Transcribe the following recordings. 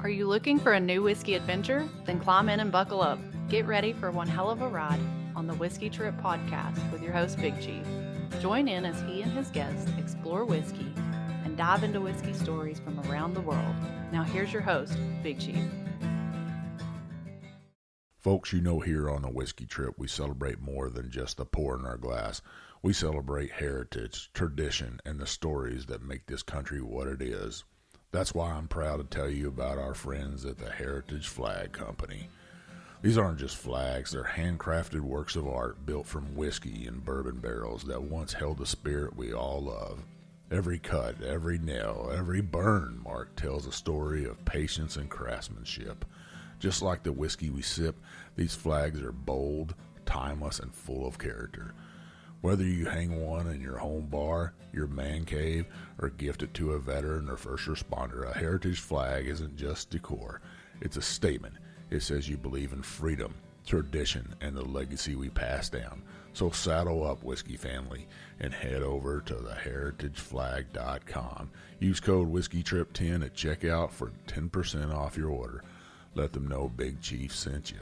Are you looking for a new whiskey adventure? Then climb in and buckle up. Get ready for one hell of a ride on the Whiskey Trip podcast with your host, Big Chief. Join in as he and his guests explore whiskey and dive into whiskey stories from around the world. Now here's your host, Big Chief. Folks, you know, here on the Whiskey Trip, we celebrate more than just the pour in our glass. We celebrate heritage, tradition, and the stories that make this country what it is. That's why I'm proud to tell you about our friends at the Heritage Flag Company. These aren't just flags, they're handcrafted works of art built from whiskey and bourbon barrels that once held the spirit we all love. Every cut, every nail, every burn mark tells a story of patience and craftsmanship. Just like the whiskey we sip, these flags are bold, timeless, and full of character. Whether you hang one in your home bar, your man cave, or gift it to a veteran or first responder, a heritage flag isn't just decor. It's a statement. It says you believe in freedom, tradition, and the legacy we pass down. So saddle up, whiskey family, and head over to theheritageflag.com. Use code WhiskeyTrip10 at checkout for 10% off your order. Let them know Big Chief sent you.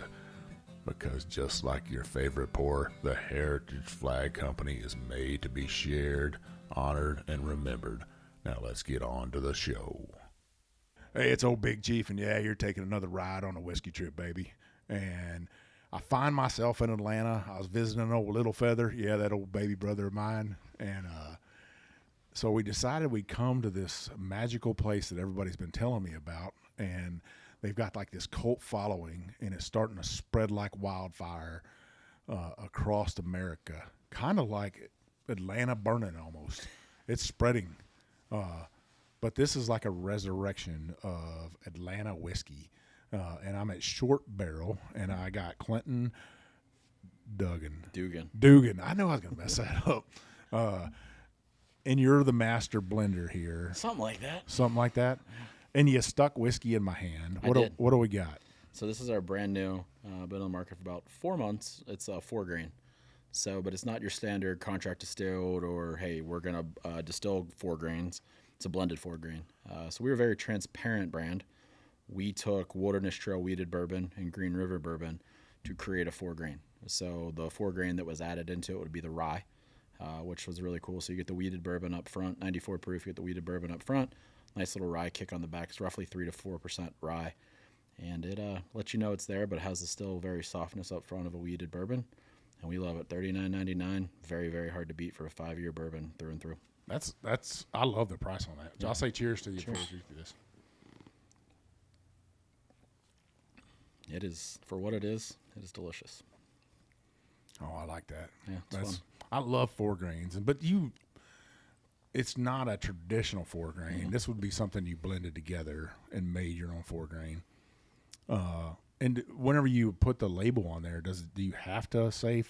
Because just like your favorite pour, the Heritage Flag Company is made to be shared, honored, and remembered. Now let's get on to the show. Hey, it's old Big Chief, and yeah, you're taking another ride on a whiskey trip, baby. And I find myself in Atlanta. I was visiting old Little Feather, yeah, that old baby brother of mine. And so we decided we'd come to this magical place that everybody's been telling me about. And they've got like this cult following, and it's starting to spread like wildfire across America, kind of like Atlanta burning almost. It's spreading. But this is like a resurrection of Atlanta whiskey. And I'm at Short Barrel, and I got Clinton Dugan. I know I was going to mess that up. And you're the master blender here. Something like that. And you stuck whiskey in my hand. What do we got? So this is our brand new, been on the market for about 4 months. It's a 4-grain. So, but it's not your standard contract distilled or, hey, we're going to distill 4 grains. It's a blended 4-grain. So we were a very transparent brand. We took Wilderness Trail Weeded Bourbon and Green River Bourbon to create a 4-grain. So the 4-grain that was added into it would be the rye, which was really cool. So you get the weeded bourbon up front, 94 proof, you get the weeded bourbon up front. Nice little rye kick on the back. It's roughly 3 to 4% rye. And it lets you know it's there, but it has the still very softness up front of a weeded bourbon. And we love it. $39.99. Very, very hard to beat for a 5-year bourbon through and through. That's I love the price on that. Yeah. I'll say cheers to you before we do this. It is, for what it is delicious. Oh, I like that. Yeah, it's fun. I love 4 grains. But it's not a traditional 4-grain. Mm-hmm. This would be something you blended together and made your own 4-grain. And whenever you put the label on there, do you have to say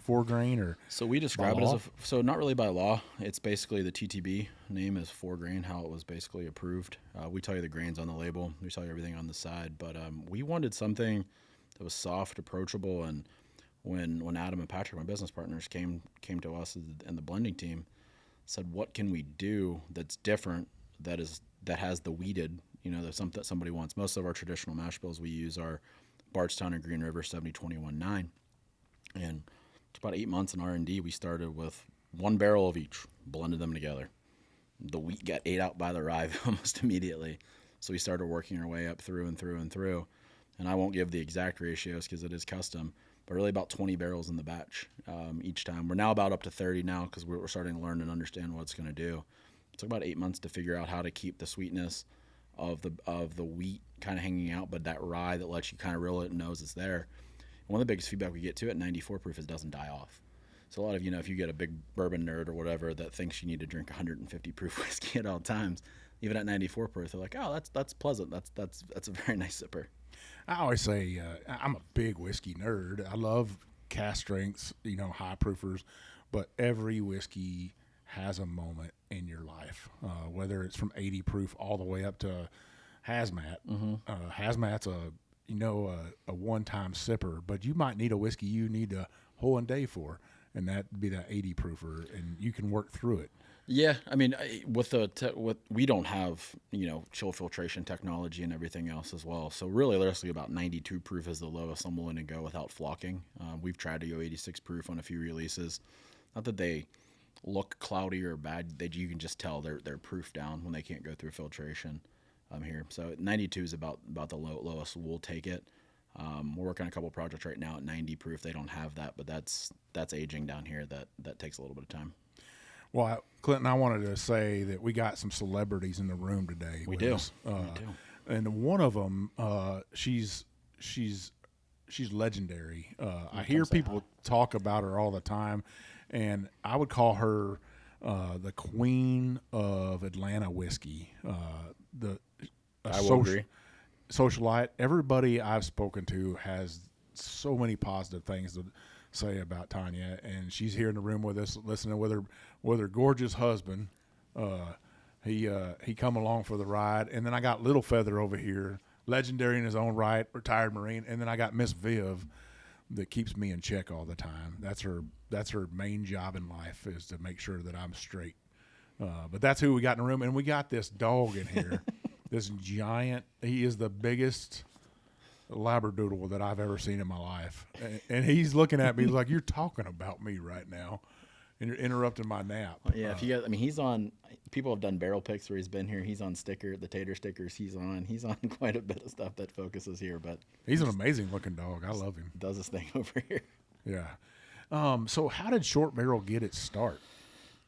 4-grain or? So we describe it as so not really by law. It's basically the TTB name is 4-grain, how it was basically approved. We tell you the grains on the label. We tell you everything on the side. But we wanted something that was soft, approachable, and when Adam and Patrick, my business partners, came to us and the blending team, said, what can we do that's different, that has the weeded, that's something that somebody wants. Most of our traditional mash bills we use are Bardstown and Green River 70-21-9. And it's about 8 months in R&D. We started with 1 barrel of each, blended them together. The wheat got ate out by the rye almost immediately. So we started working our way up through and through and through. And I won't give the exact ratios because it is custom, but really about 20 barrels in the batch each time. We're now about up to 30 now because we're starting to learn and understand what it's going to do. It took about 8 months to figure out how to keep the sweetness of the wheat kind of hanging out, but that rye that lets you kind of reel it and knows it's there. And one of the biggest feedback we get to at 94 proof is it doesn't die off. So a lot of, if you get a big bourbon nerd or whatever that thinks you need to drink 150 proof whiskey at all times, even at 94 proof, they're like, oh, that's pleasant. That's a very nice sipper. I always say I'm a big whiskey nerd. I love cast strengths, high proofers, but every whiskey has a moment in your life, whether it's from 80 proof all the way up to hazmat. Mm-hmm. Hazmat's a one-time sipper, but you might need a whiskey you need a whole day for, and that'd be that 80 proofer, and you can work through it. Yeah, I mean, with we don't have chill filtration technology and everything else as well. So really, realistically, about 92 proof is the lowest I'm willing to go without flocking. We've tried to go 86 proof on a few releases. Not that they look cloudy or bad; you can just tell they're proof down when they can't go through filtration. Here, so 92 is about the lowest. We'll take it. We're working on a couple projects right now at 90 proof. They don't have that, but that's aging down here. That takes a little bit of time. Well, Clinton, I wanted to say that we got some celebrities in the room today. We do. And one of them, she's legendary. I hear people talk about her all the time, and I would call her the queen of Atlanta whiskey. I will agree. Socialite. Everybody I've spoken to has so many positive things to say about Tanya, and she's here in the room with us, listening with her gorgeous husband. He come along for the ride, and then I got Little Feather over here, legendary in his own right, retired Marine, and then I got Miss Viv that keeps me in check all the time. That's her main job in life, is to make sure that I'm straight. But that's who we got in the room, and we got this dog in here, this giant. He is the biggest Labradoodle that I've ever seen in my life, and he's looking at me like, you're talking about me right now, and you're interrupting my nap. Yeah, if you guys, I mean, he's on. People have done barrel picks where he's been here. He's on the tater stickers. He's on quite a bit of stuff that focuses here. But he's an amazing looking dog. I love him. Does his thing over here. Yeah. So how did Short Barrel get its start?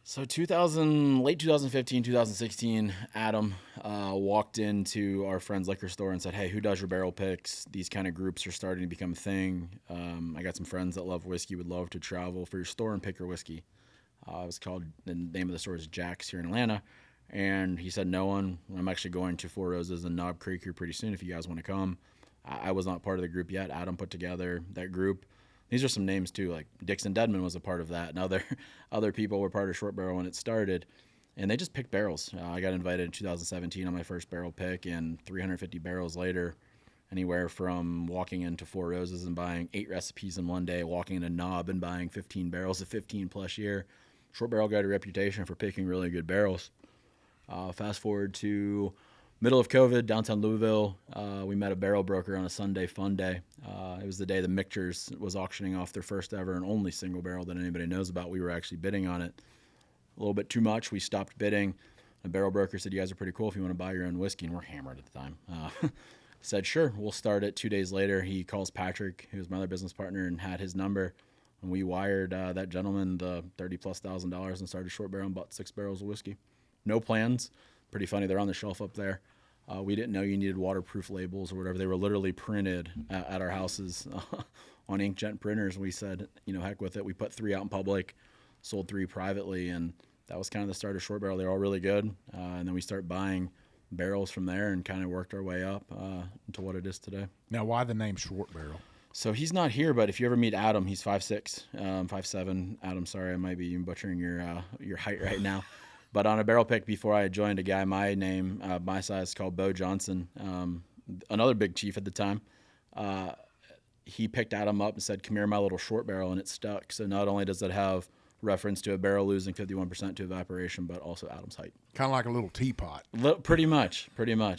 So late 2015, 2016, Adam walked into our friend's liquor store and said, "Hey, who does your barrel picks? These kind of groups are starting to become a thing. I got some friends that love whiskey, would love to travel for your store and pick your whiskey." It was called, the name of the store is Jack's here in Atlanta. And he said, "No one. I'm actually going to Four Roses and Knob Creek here pretty soon if you guys want to come." I was not part of the group yet. Adam put together that group. These are some names too, like Dixon Dedman was a part of that, and other people were part of Short Barrel when it started, and they just picked barrels. I got invited in 2017 on my first barrel pick, and 350 barrels later, anywhere from walking into Four Roses and buying 8 recipes in one day, walking into Knob and buying 15 barrels of 15 plus year. Short Barrel got a reputation for picking really good barrels. Fast forward to middle of COVID, downtown Louisville, we met a barrel broker on a Sunday fun day. It was the day the Mictures was auctioning off their first ever and only single barrel that anybody knows about. We were actually bidding on it. A little bit too much. We stopped bidding. The barrel broker said, "You guys are pretty cool if you want to buy your own whiskey," and we're hammered at the time. Said, "Sure, we'll start it." 2 days later, he calls Patrick, who was my other business partner, and had his number. And we wired that gentleman the $30,000+ and started Short Barrel and bought 6 barrels of whiskey. No plans. Pretty funny. They're on the shelf up there. We didn't know you needed waterproof labels or whatever. They were literally printed at our houses on inkjet printers. We said, heck with it. We put 3 out in public, sold 3 privately, and that was kind of the start of Short Barrel. They're all really good. And then we start buying barrels from there and kind of worked our way up into what it is today. Now, why the name Short Barrel? So he's not here, but if you ever meet Adam, he's 5'6", 5'7". Adam, sorry, I might be butchering your height right now. But on a barrel pick before I joined, a guy my size called Bo Johnson, another big chief at the time, he picked Adam up and said, "Come here, my little Short Barrel," and it stuck. So not only does it have reference to a barrel losing 51% to evaporation, but also Adam's height. Kind of like a little teapot. Pretty much,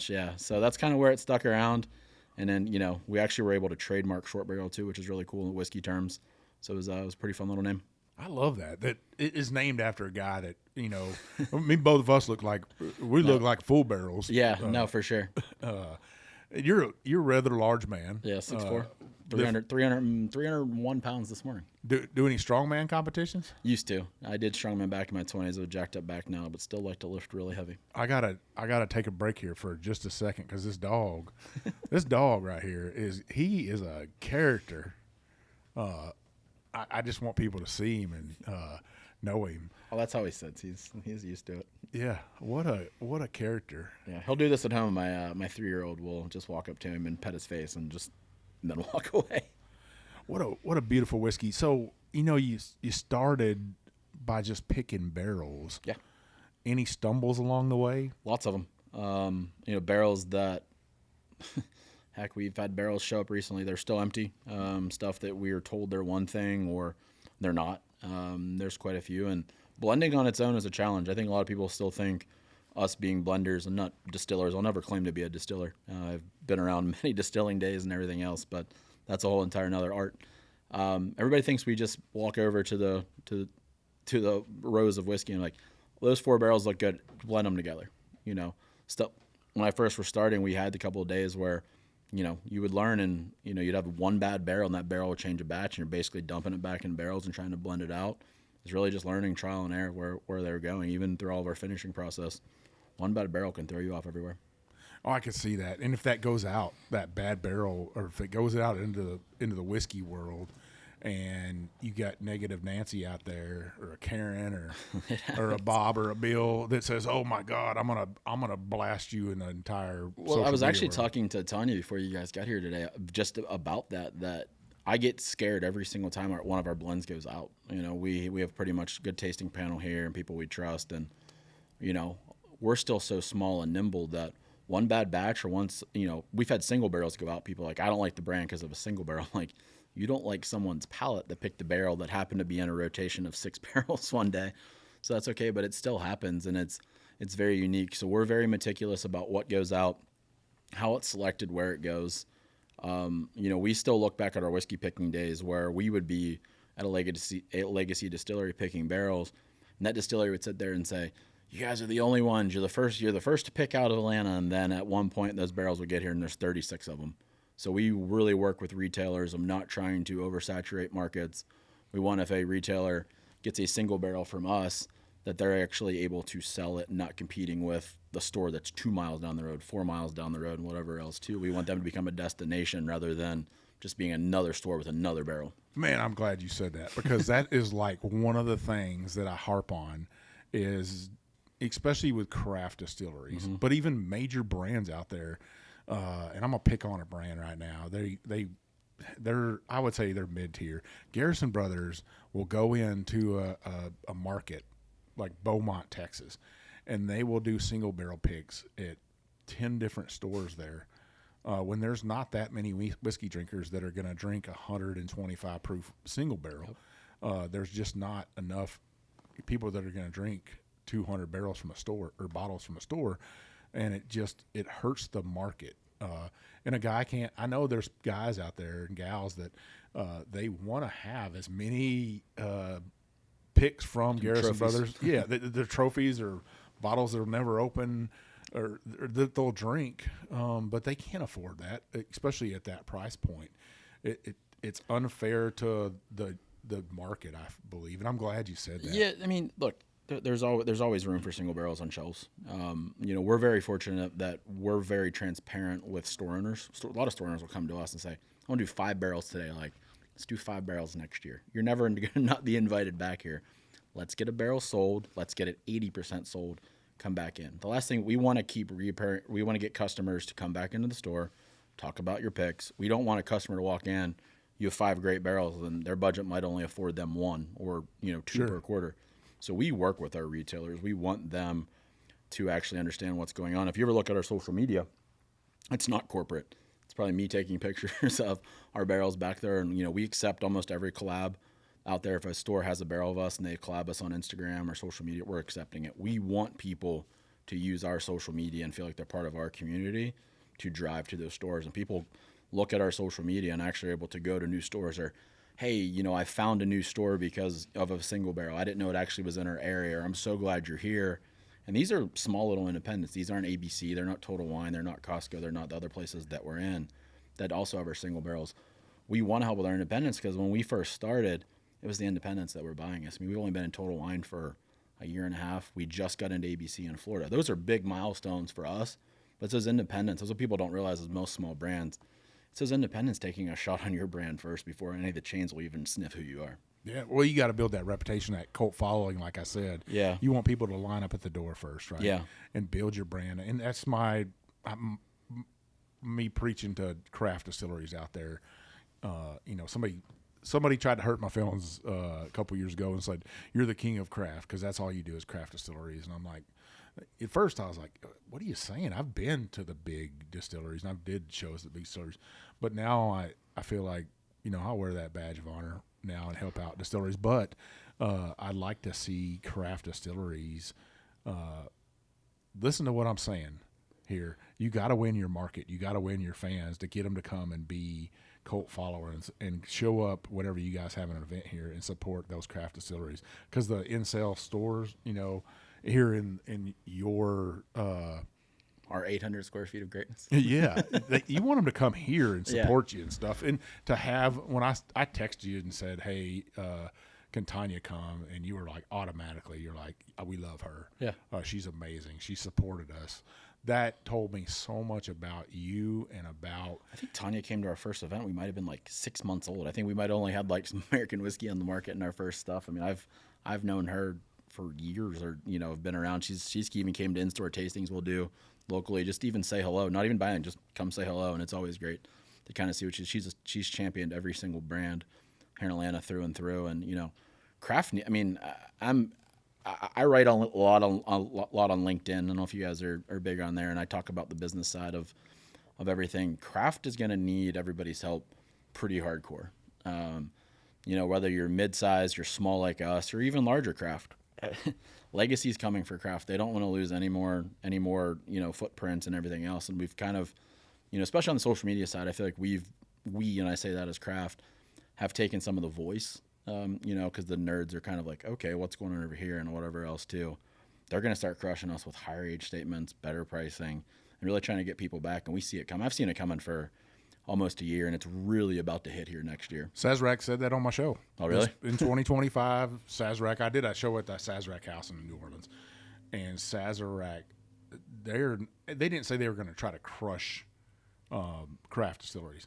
yeah. So that's kind of where it stuck around. And then, we actually were able to trademark Short Barrel too, which is really cool in whiskey terms. So it was a pretty fun little name. I love that it is named after a guy that, both of us look like full barrels. Yeah, no, for sure. You're a rather large man. Yeah, 6'4", 301 pounds this morning. Do any strongman competitions? Used to. I did strongman back in my 20s. I'm jacked up back now, but still like to lift really heavy. I gotta take a break here for just a second because this dog right here is a character. I just want people to see him and know him. Oh, that's how he sits. He's used to it. Yeah, what a character. Yeah, he'll do this at home. My 3-year-old will just walk up to him and pet his face and then walk away. What a beautiful whiskey. So you started by just picking barrels. Yeah. Any stumbles along the way? Lots of them. Barrels that. Heck, we've had barrels show up recently. They're still empty. Stuff that we are told they're one thing or they're not. There's quite a few. And blending on its own is a challenge. I think a lot of people still think us being blenders and not distillers. I'll never claim to be a distiller. I've been around many distilling days and everything else, but that's a whole entire another art. Everybody thinks we just walk over to the rows of whiskey and like, well, those 4 barrels look good, blend them together. Still, when I first were starting, we had a couple of days where, you would learn and, you'd have one bad barrel and that barrel would change a batch and you're basically dumping it back in barrels and trying to blend it out. It's really just learning trial and error where they were going, even through all of our finishing process. One bad barrel can throw you off everywhere. Oh, I could see that. And if that goes out, that bad barrel, or if it goes out into the whiskey world, and you got negative Nancy out there, or a Karen, or a Bob, or a Bill that says, "Oh my God, I'm gonna blast you in the entire." Well, I was actually world. talking to Tanya before you guys got here today, just about that I get scared every single time one of our blends goes out. We have pretty much good tasting panel here and people we trust, and we're still so small and nimble that one bad batch or once, we've had single barrels go out. People are like, I don't like the brand because of a single barrel. Like, you don't like someone's palate that picked a barrel that happened to be in a rotation of 6 barrels one day. So that's okay, but it still happens, and it's very unique. So we're very meticulous about what goes out, how it's selected, where it goes. We still look back at our whiskey picking days where we would be at a legacy distillery picking barrels, and that distillery would sit there and say, you guys are the only ones. You're the first to pick out of Atlanta. And then at one point, those barrels would get here, and there's 36 of them. So we really work with retailers. I'm not trying to oversaturate markets. We want if a retailer gets a single barrel from us, that they're actually able to sell it, not competing with the store that's 2 miles down the road, 4 miles down the road, and whatever else too. We want them to become a destination rather than just being another store with another barrel. Man, I'm glad you said that, because that is like one of the things that I harp on is, especially with craft distilleries, but even major brands out there. And I'm gonna pick on a brand right now. They're I would say they're mid tier. Garrison Brothers will go into a market like Beaumont, Texas, and they will do single barrel picks at 10 different stores there. When there's not that many whiskey drinkers that are going to drink 125 proof single barrel, there's just not enough people that are going to drink 200 barrels from a store or bottles from a store, and it hurts the market. And a guy can't. I know there's guys out there and gals that they want to have as many picks from Garrison Brothers. Yeah, the trophies or bottles that'll never open or that they'll drink, but they can't afford that, especially at that price point. It's unfair to the market, I believe, and I'm glad you said that. Yeah, I mean, look, there's always room for single barrels on shelves. We're very fortunate that we're very transparent with store owners. A lot of store owners will come to us and say, I want to do 5 barrels today. Like, let's do 5 barrels next year. You're never going to not be invited back here. Let's get a barrel sold. Let's get it 80% sold. Come back in. The last thing we want to we want to get customers to come back into the store, talk about your picks. We don't want a customer to walk in, you have 5 great barrels, and their budget might only afford them 1 or 2 per quarter. So we work with our retailers. We want them to actually understand what's going on. If you ever look at our social media, it's not corporate. It's probably me taking pictures of our barrels back there. And, we accept almost every collab out there. If a store has a barrel of us and they collab us on Instagram or social media, we're accepting it. We want people to use our social media and feel like they're part of our community to drive to those stores. And people look at our social media and actually are able to go to new stores or, hey, I found a new store because of a single barrel. I didn't know it actually was in our area. Or, I'm so glad you're here. And these are small little independents. These aren't ABC. They're not Total Wine. They're not Costco. They're not the other places that we're in that also have our single barrels. We want to help with our independents because when we first started, it was the independents that were buying us. I mean, we've only been in Total Wine for a year and a half. We just got into ABC in Florida. Those are big milestones for us. But it's those independents. That's what people don't realize is most small brands. It's those independents taking a shot on your brand first before any of the chains will even sniff who you are. Yeah, well, you got to build that reputation, that cult following, like I said. Yeah. You want people to line up at the door first, right? Yeah. And build your brand. And that's me preaching to craft distilleries out there. Somebody tried to hurt my feelings a couple years ago and said, you're the king of craft because that's all you do is craft distilleries. And I'm like, at first I was like, what are you saying? I've been to the big distilleries and I did shows at big distilleries. But now I feel like I'll wear that badge of honor now and help out distilleries. But I'd like to see craft distilleries listen to what I'm saying here. You got to win your market. You got to win your fans to get them to come and be cult followers and show up whenever you guys have an event here and support those craft distilleries. Because the in-sale stores, here in your our 800 square feet of greatness. Yeah, you want them to come here and support you and stuff. And to have, when I texted you and said, hey, can Tanya come? And you were like, automatically, you're like, we love her. Yeah. She's amazing. She supported us. That told me so much about you and about. I think Tanya came to our first event. We might have been like 6 months old. I think we might have only had like some American whiskey on the market in our first stuff. I mean, I've known her for years, or have been around. She's even came to in-store tastings we'll do locally. Just even say hello, not even buying, just come say hello, and it's always great to kind of see what she's championed every single brand here in Atlanta through and through. And craft. I mean, I write a lot on LinkedIn. I don't know if you guys are big on there, and I talk about the business side of everything. Craft is going to need everybody's help pretty hardcore. Whether you're mid-sized, you're small like us, or even larger craft. Legacy's coming for craft. They don't want to lose any more footprints and everything else. And we've kind of, especially on the social media side, I feel like we, and I say that as craft, have taken some of the voice. Because the nerds are kind of like, okay, what's going on over here and whatever else too. They're going to start crushing us with higher age statements, better pricing, and really trying to get people back. And we see it come. I've seen it coming for almost a year, and it's really about to hit here next year. Sazerac said that on my show. Oh, really? In 2025, Sazerac, I did a show at the Sazerac house in New Orleans, and Sazerac, they didn't say they were going to try to crush craft distilleries.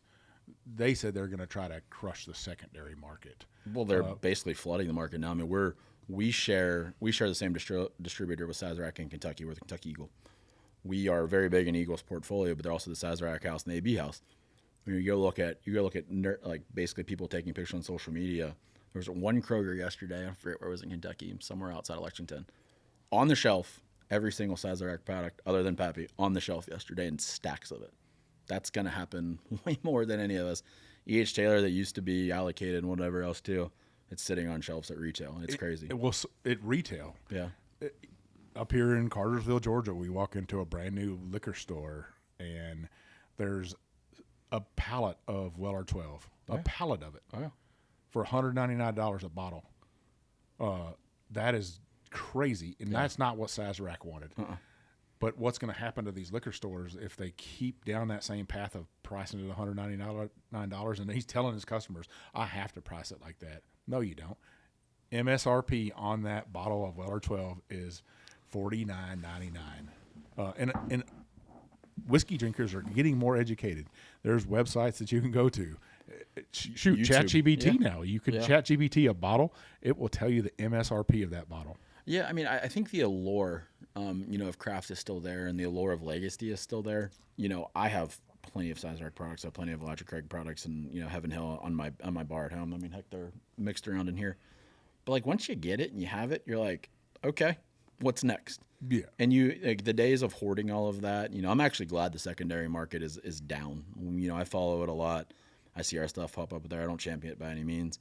They said they're going to try to crush the secondary market. Well, they're basically flooding the market now. I mean, we share the same distributor with Sazerac in Kentucky. We're the Kentucky Eagle. We are very big in Eagle's portfolio, but they're also the Sazerac house and the AB house. When you go look at like basically people taking pictures on social media. There was one Kroger yesterday. I forget where it was in Kentucky, somewhere outside of Lexington. On the shelf, every single Sazerac product other than Pappy on the shelf yesterday, and stacks of it. That's going to happen way more than any of us. E.H. Taylor, that used to be allocated and whatever else too, it's sitting on shelves at retail. And it's crazy. At retail. Yeah. Up here in Cartersville, Georgia, we walk into a brand new liquor store, and there's a pallet of Weller 12, a pallet of it, for $199 a bottle. That is crazy, and that's not what Sazerac wanted. But what's going to happen to these liquor stores if they keep down that same path of pricing it at $199? And he's telling his customers, I have to price it like that. No, you don't. MSRP on that bottle of Weller 12 is $49.99. And whiskey drinkers are getting more educated. There's websites that you can go to. Shoot, ChatGPT now. You can ChatGPT a bottle. It will tell you the MSRP of that bottle. Yeah, I mean, I think the allure, of craft is still there, and the allure of legacy is still there. I have plenty of Sazerac products. I have plenty of Elijah Craig products, and Heaven Hill on my bar at home. I mean, heck, they're mixed around in here. But like once you get it and you have it, you're like, okay, what's next? Yeah. And the days of hoarding all of that. I'm actually glad the secondary market is down. I follow it a lot. I see our stuff pop up there. I don't champion it by any means.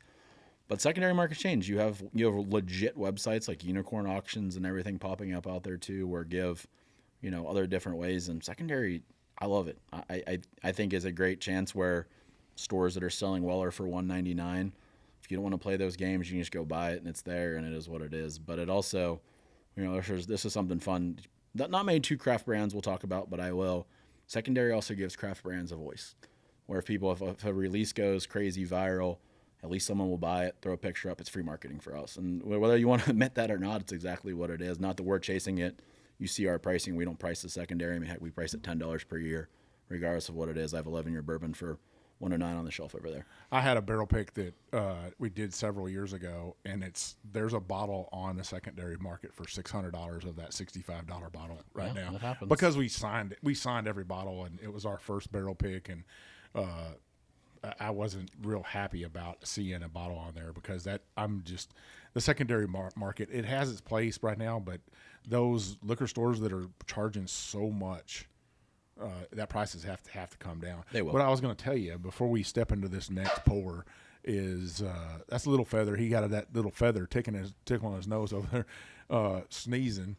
But secondary market change. You have legit websites like Unicorn Auctions and everything popping up out there too, where give, other different ways. And secondary, I love it. I think is a great chance where stores that are selling Weller for $199, if you don't want to play those games, you can just go buy it and it's there and it is what it is. But it also, this is something fun. Not many two craft brands we'll talk about, but I will. Secondary also gives craft brands a voice, where if a release goes crazy viral, at least someone will buy it, throw a picture up. It's free marketing for us. And whether you want to admit that or not, it's exactly what it is. Not that we're chasing it. You see our pricing. We don't price the secondary. I mean, heck, we price it $10 per year, regardless of what it is. I have 11-year bourbon for $109 on the shelf over there. I had a barrel pick that we did several years ago, and there's a bottle on the secondary market for $600 of that $65 bottle right now. That happens. Because we signed every bottle, and it was our first barrel pick, and I wasn't real happy about seeing a bottle on there because the secondary market, it has its place right now, but those liquor stores that are charging so much that prices have to come down. They will. What I was going to tell you before we step into this next pour is that's a little feather. He got that little feather tickling his nose over there, sneezing.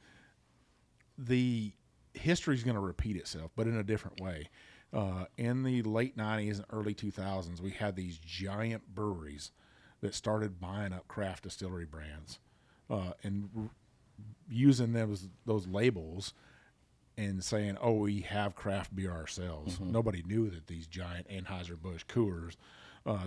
The history is going to repeat itself, but in a different way. In the late 90s and early 2000s, we had these giant breweries that started buying up craft distillery brands and using those labels and saying, oh, we have craft beer ourselves. Mm-hmm. Nobody knew that these giant Anheuser-Busch, Coors,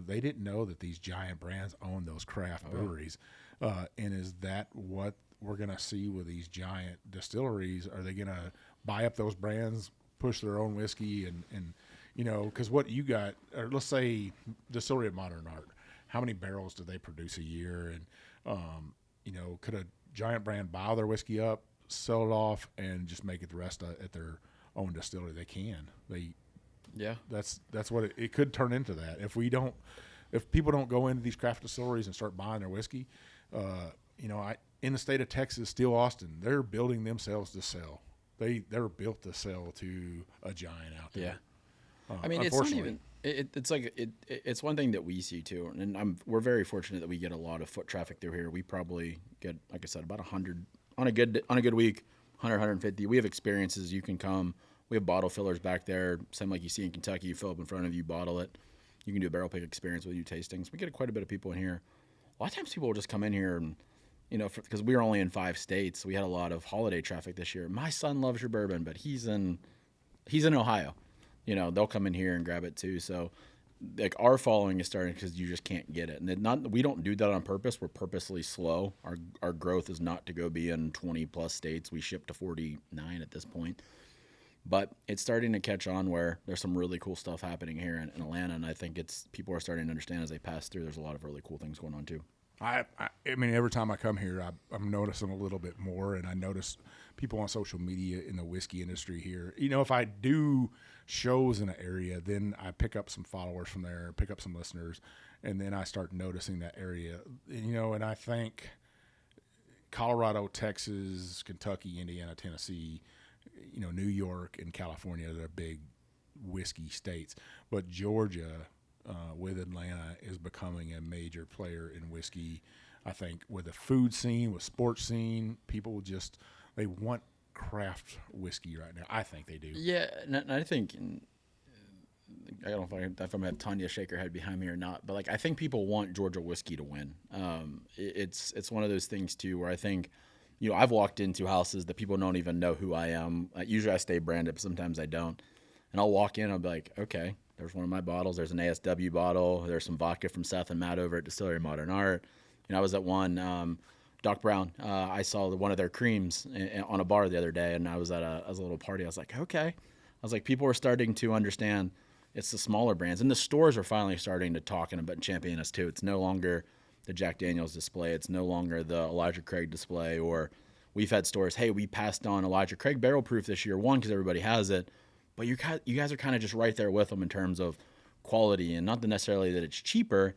they didn't know that these giant brands owned those craft breweries. And is that what we're going to see with these giant distilleries? Are they going to buy up those brands, push their own whiskey, and you know, because what you got, or let's say Distillery of Modern Art, how many barrels do they produce a year? And, you know, could a giant brand buy their whiskey up, sell it off, and just make it the rest at their own distillery? They can. That's what it could turn into. That if people don't go into these craft distilleries and start buying their whiskey, you know, in the state of Texas, Steel Austin, they're building themselves to sell. They're built to sell to a giant out there. Yeah. I mean, it's not even. It's like it's one thing that we see too, and we're very fortunate that we get a lot of foot traffic through here. We probably get, like I said, about 100 on a good week, 100, 150. We have experiences. You can come. We have bottle fillers back there, same like you see in Kentucky. You fill up in front of you, bottle it. You can do a barrel pick experience with you tastings. We get quite a bit of people in here. A lot of times people will just come in here and, you know, because we were only in 5 states, we had a lot of holiday traffic this year. My son loves your bourbon, but he's in Ohio. You know, they'll come in here and grab it too. So, like, our following is starting because you just can't get it, and we don't do that on purpose. We're purposely slow. Our growth is not to go be in 20 plus states. We ship to 49 at this point, but it's starting to catch on where there's some really cool stuff happening here in Atlanta, and I think people are starting to understand as they pass through. There's a lot of really cool things going on too. I mean, every time I come here, I'm noticing a little bit more, and I notice people on social media in the whiskey industry here. You know, if I do shows in an area, then I pick up some followers from there, pick up some listeners, and then I start noticing that area. You know, and I think Colorado, Texas, Kentucky, Indiana, Tennessee, you know, New York, and California, they're big whiskey states, but Georgia, with Atlanta, is becoming a major player in whiskey. I think with the food scene, with sports scene, people they want craft whiskey right now. I think they do. Yeah, and I think, I don't know if I'm going to have Tanya shake her head behind me or not, but like, I think people want Georgia whiskey to win. It's one of those things too where I think, you know, I've walked into houses that people don't even know who I am. Usually I stay branded, but sometimes I don't. And I'll walk in, I'll be like, okay, there's one of my bottles. There's an ASW bottle. There's some vodka from Seth and Matt over at Distillery of Modern Art. You know, I was at one, Doc Brown. I saw one of their creams on a bar the other day, and I was at a little party. I was like, okay. I was like, people are starting to understand it's the smaller brands. And the stores are finally starting to talk and champion us too. It's no longer the Jack Daniels display. It's no longer the Elijah Craig display. Or we've had stores, hey, we passed on Elijah Craig barrel proof this year, one, because everybody has it. But you guys are kind of just right there with them in terms of quality, and not necessarily that it's cheaper.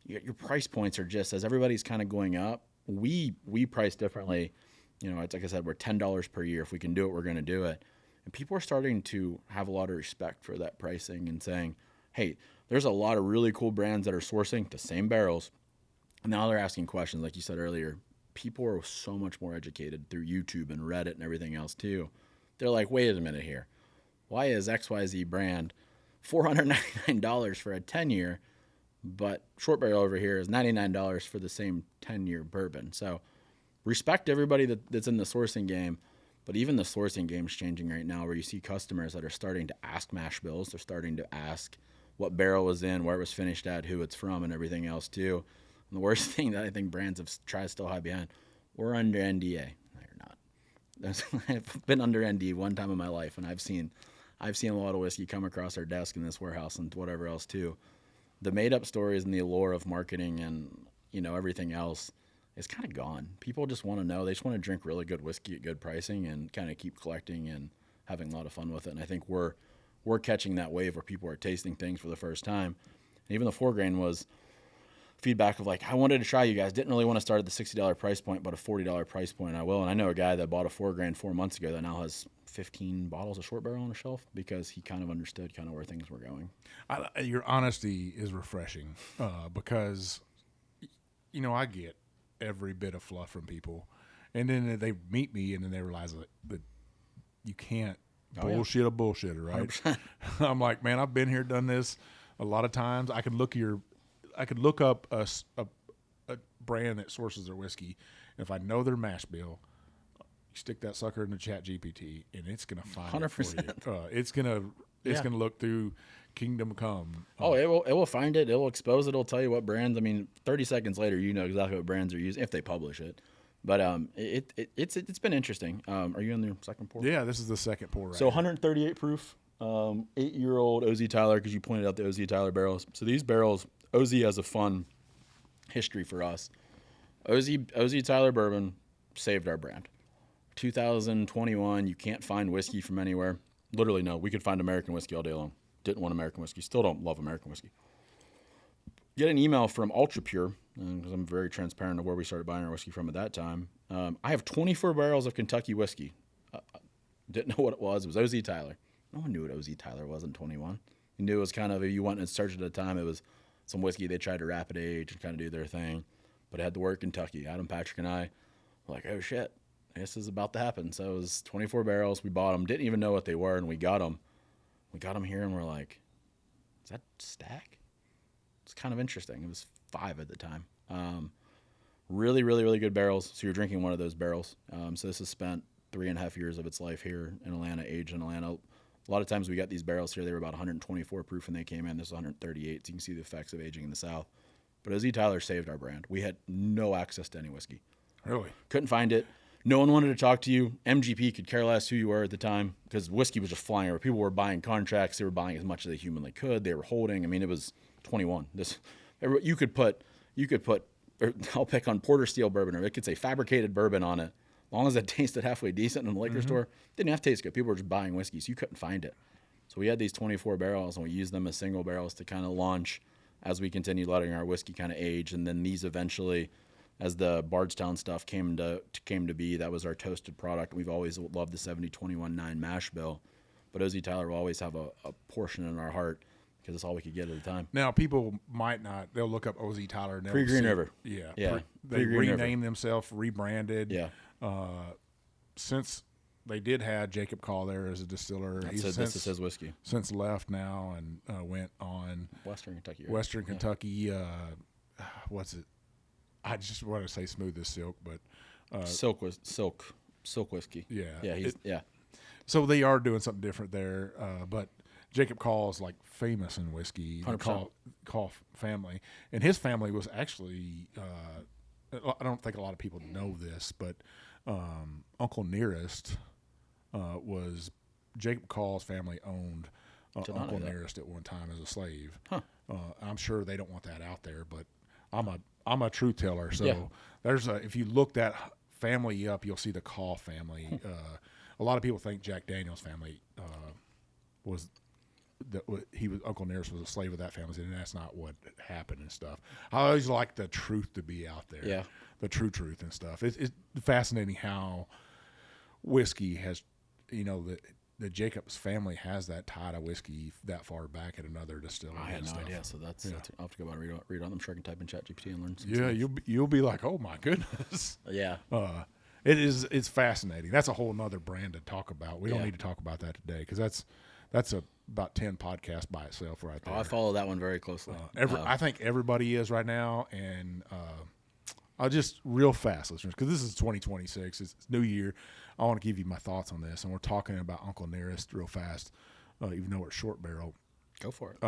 Your price points are just, as everybody's kind of going up, we price differently. You know, it's like I said, we're $10 per year. If we can do it, we're going to do it. And people are starting to have a lot of respect for that pricing and saying, hey, there's a lot of really cool brands that are sourcing the same barrels. And now they're asking questions. Like you said earlier, people are so much more educated through YouTube and Reddit and everything else too. They're like, wait a minute here. Why is XYZ brand $499 for a 10-year, but short barrel over here is $99 for the same 10-year bourbon? So respect everybody that's in the sourcing game, but even the sourcing game is changing right now, where you see customers that are starting to ask mash bills. They're starting to ask what barrel was in, where it was finished at, who it's from, and everything else too. And the worst thing that I think brands have tried to still hide behind, we're under NDA. No, you're not. I've been under NDA one time in my life, and I've seen a lot of whiskey come across our desk in this warehouse and whatever else too. The made-up stories and the allure of marketing and, you know, everything else is kind of gone. People just want to know. They just want to drink really good whiskey at good pricing and kind of keep collecting and having a lot of fun with it. And I think we're catching that wave where people are tasting things for the first time. And even the 4 grain was feedback of like, I wanted to try you guys. Didn't really want to start at the $60 price point, but a $40 price point I will. And I know a guy that bought a $4,000 4 months ago that now has 15 bottles of short barrel on the shelf because he kind of understood kind of where things were going. Your honesty is refreshing because, I get every bit of fluff from people. And then they meet me and then they realize that you can't bullshit a bullshitter, right? 100%. I'm like, man, I've been here, done this a lot of times. I could look up a brand that sources their whiskey. If I know their mash bill, you stick that sucker in the chat GPT and it's going to find 100%. it for you. It's going to look through Kingdom Come. It will find it. It will expose it. It'll tell you what brands. I mean, 30 seconds later, you know exactly what brands are using if they publish it. But it's been interesting. Are you on your second pour? Yeah, this is the second pour right So here. 138 proof, 8-year-old OZ Tyler, because you pointed out the OZ Tyler barrels. So these barrels, OZ has a fun history for us. OZ Tyler bourbon saved our brand. 2021, you can't find whiskey from anywhere. Literally, no. We could find American whiskey all day long. Didn't want American whiskey. Still don't love American whiskey. Get an email from Ultra Pure, because I'm very transparent of where we started buying our whiskey from at that time. I have 24 barrels of Kentucky whiskey. Didn't know what it was. It was OZ Tyler. No one knew what OZ Tyler was in 21. You knew it was kind of, if you went and searched at the time, it was some whiskey they tried to rapid age and kind of do their thing. But it had the word Kentucky. Adam, Patrick, and I were like, oh, shit. This is about to happen. So it was 24 barrels. We bought them. Didn't even know what they were, and we got them. We got them here, and we're like, is that stack? It's kind of interesting. It was 5 at the time. Really, really, really good barrels. So you're drinking one of those barrels. So this has spent 3.5 years of its life here in Atlanta, aged in Atlanta. A lot of times we got these barrels here. They were about 124 proof when they came in. This is 138. So you can see the effects of aging in the South. But OZ Tyler saved our brand. We had no access to any whiskey. Really? Couldn't find it. No one wanted to talk to you. MGP could care less who you were at the time because whiskey was just flying over. People were buying contracts. They were buying as much as they humanly could. They were holding. I mean, it was 21. You could put, or I'll pick on porter steel bourbon, or it could say fabricated bourbon on it. As long as it tasted halfway decent in the liquor store, didn't have to taste good. People were just buying whiskey, so you couldn't find it. So we had these 24 barrels, and we used them as single barrels to kind of launch as we continued letting our whiskey kind of age. And then these eventually, as the Bardstown stuff came to be, that was our toasted product. We've always loved the 70-21-9 mash bill, but OZ Tyler will always have a portion in our heart because it's all we could get at the time. Now, people might not. They'll look up OZ Tyler. And Pre-Green River. Yeah. They renamed themselves, rebranded. Yeah. Since they did have Jacob Call there as a distiller. This is his whiskey. Since left now and went on Western Kentucky. Right? Western Kentucky. What's it? I just want to say Smooth as Silk, but Silk whiskey. Yeah. So they are doing something different there, but Jacob Call is like famous in whiskey. The Call family, and his family was actually. I don't think a lot of people know this, but Uncle Nearest was Jacob Call's family owned Uncle Nearest at one time as a slave. Huh. I'm sure they don't want that out there, but I'm a truth teller. So there's if you look that family up, you'll see the Call family. A lot of people think Jack Daniel's family was Uncle Nearest was a slave of that family, and that's not what happened and stuff. I always like the truth to be out there. Yeah. The true truth and stuff. It's fascinating how whiskey has, the Jacobs family has that tie to whiskey that far back at another distillery. I had no idea, so that's I'll have to go out and read on. I'm sure I can type in ChatGPT and learn some stuff. You'll be like, oh my goodness. Yeah. It's fascinating. That's a whole nother brand to talk about. We don't need to talk about that today because that's about 10 podcasts by itself right there. I follow that one very closely. I think everybody is right now, and I'll just real fast, listeners, because this is 2026. It's New Year. I want to give you my thoughts on this, and we're talking about Uncle Nearest real fast, even though it's short barrel. Go for it.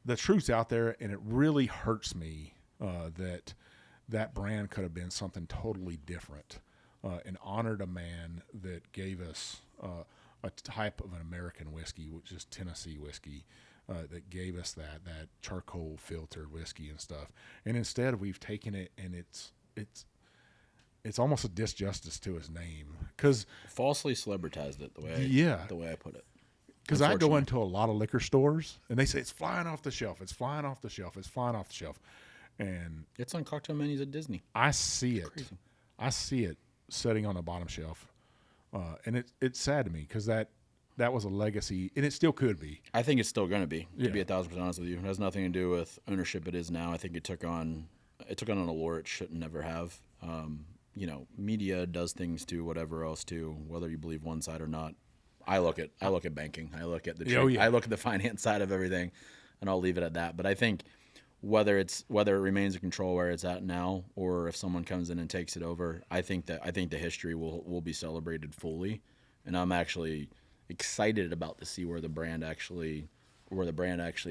The truth's out there, and it really hurts me that brand could have been something totally different and honored a man that gave us a type of an American whiskey, which is Tennessee whiskey, that gave us that charcoal filtered whiskey and stuff. And instead, we've taken it, and it's almost a disjustice to his name because falsely celebritized it the way I put it. Because I go into a lot of liquor stores, and they say it's flying off the shelf. It's flying off the shelf. It's flying off the shelf. And It's on cocktail menus at Disney. I see it. Crazy. I see it sitting on the bottom shelf. And it's sad to me because that was a legacy, and it still could be. I think it's still going to be, Yeah. to be 1,000% honest with you. It has nothing to do with ownership. It is now. I think it took on an allure it shouldn't never have. Media does things to whatever else too, whether you believe one side or not. I look at banking. I look at I look at the finance side of everything, and I'll leave it at that. But I think whether it remains in control where it's at now, or if someone comes in and takes it over, I think the history will be celebrated fully, and I'm actually excited about to see where the brand actually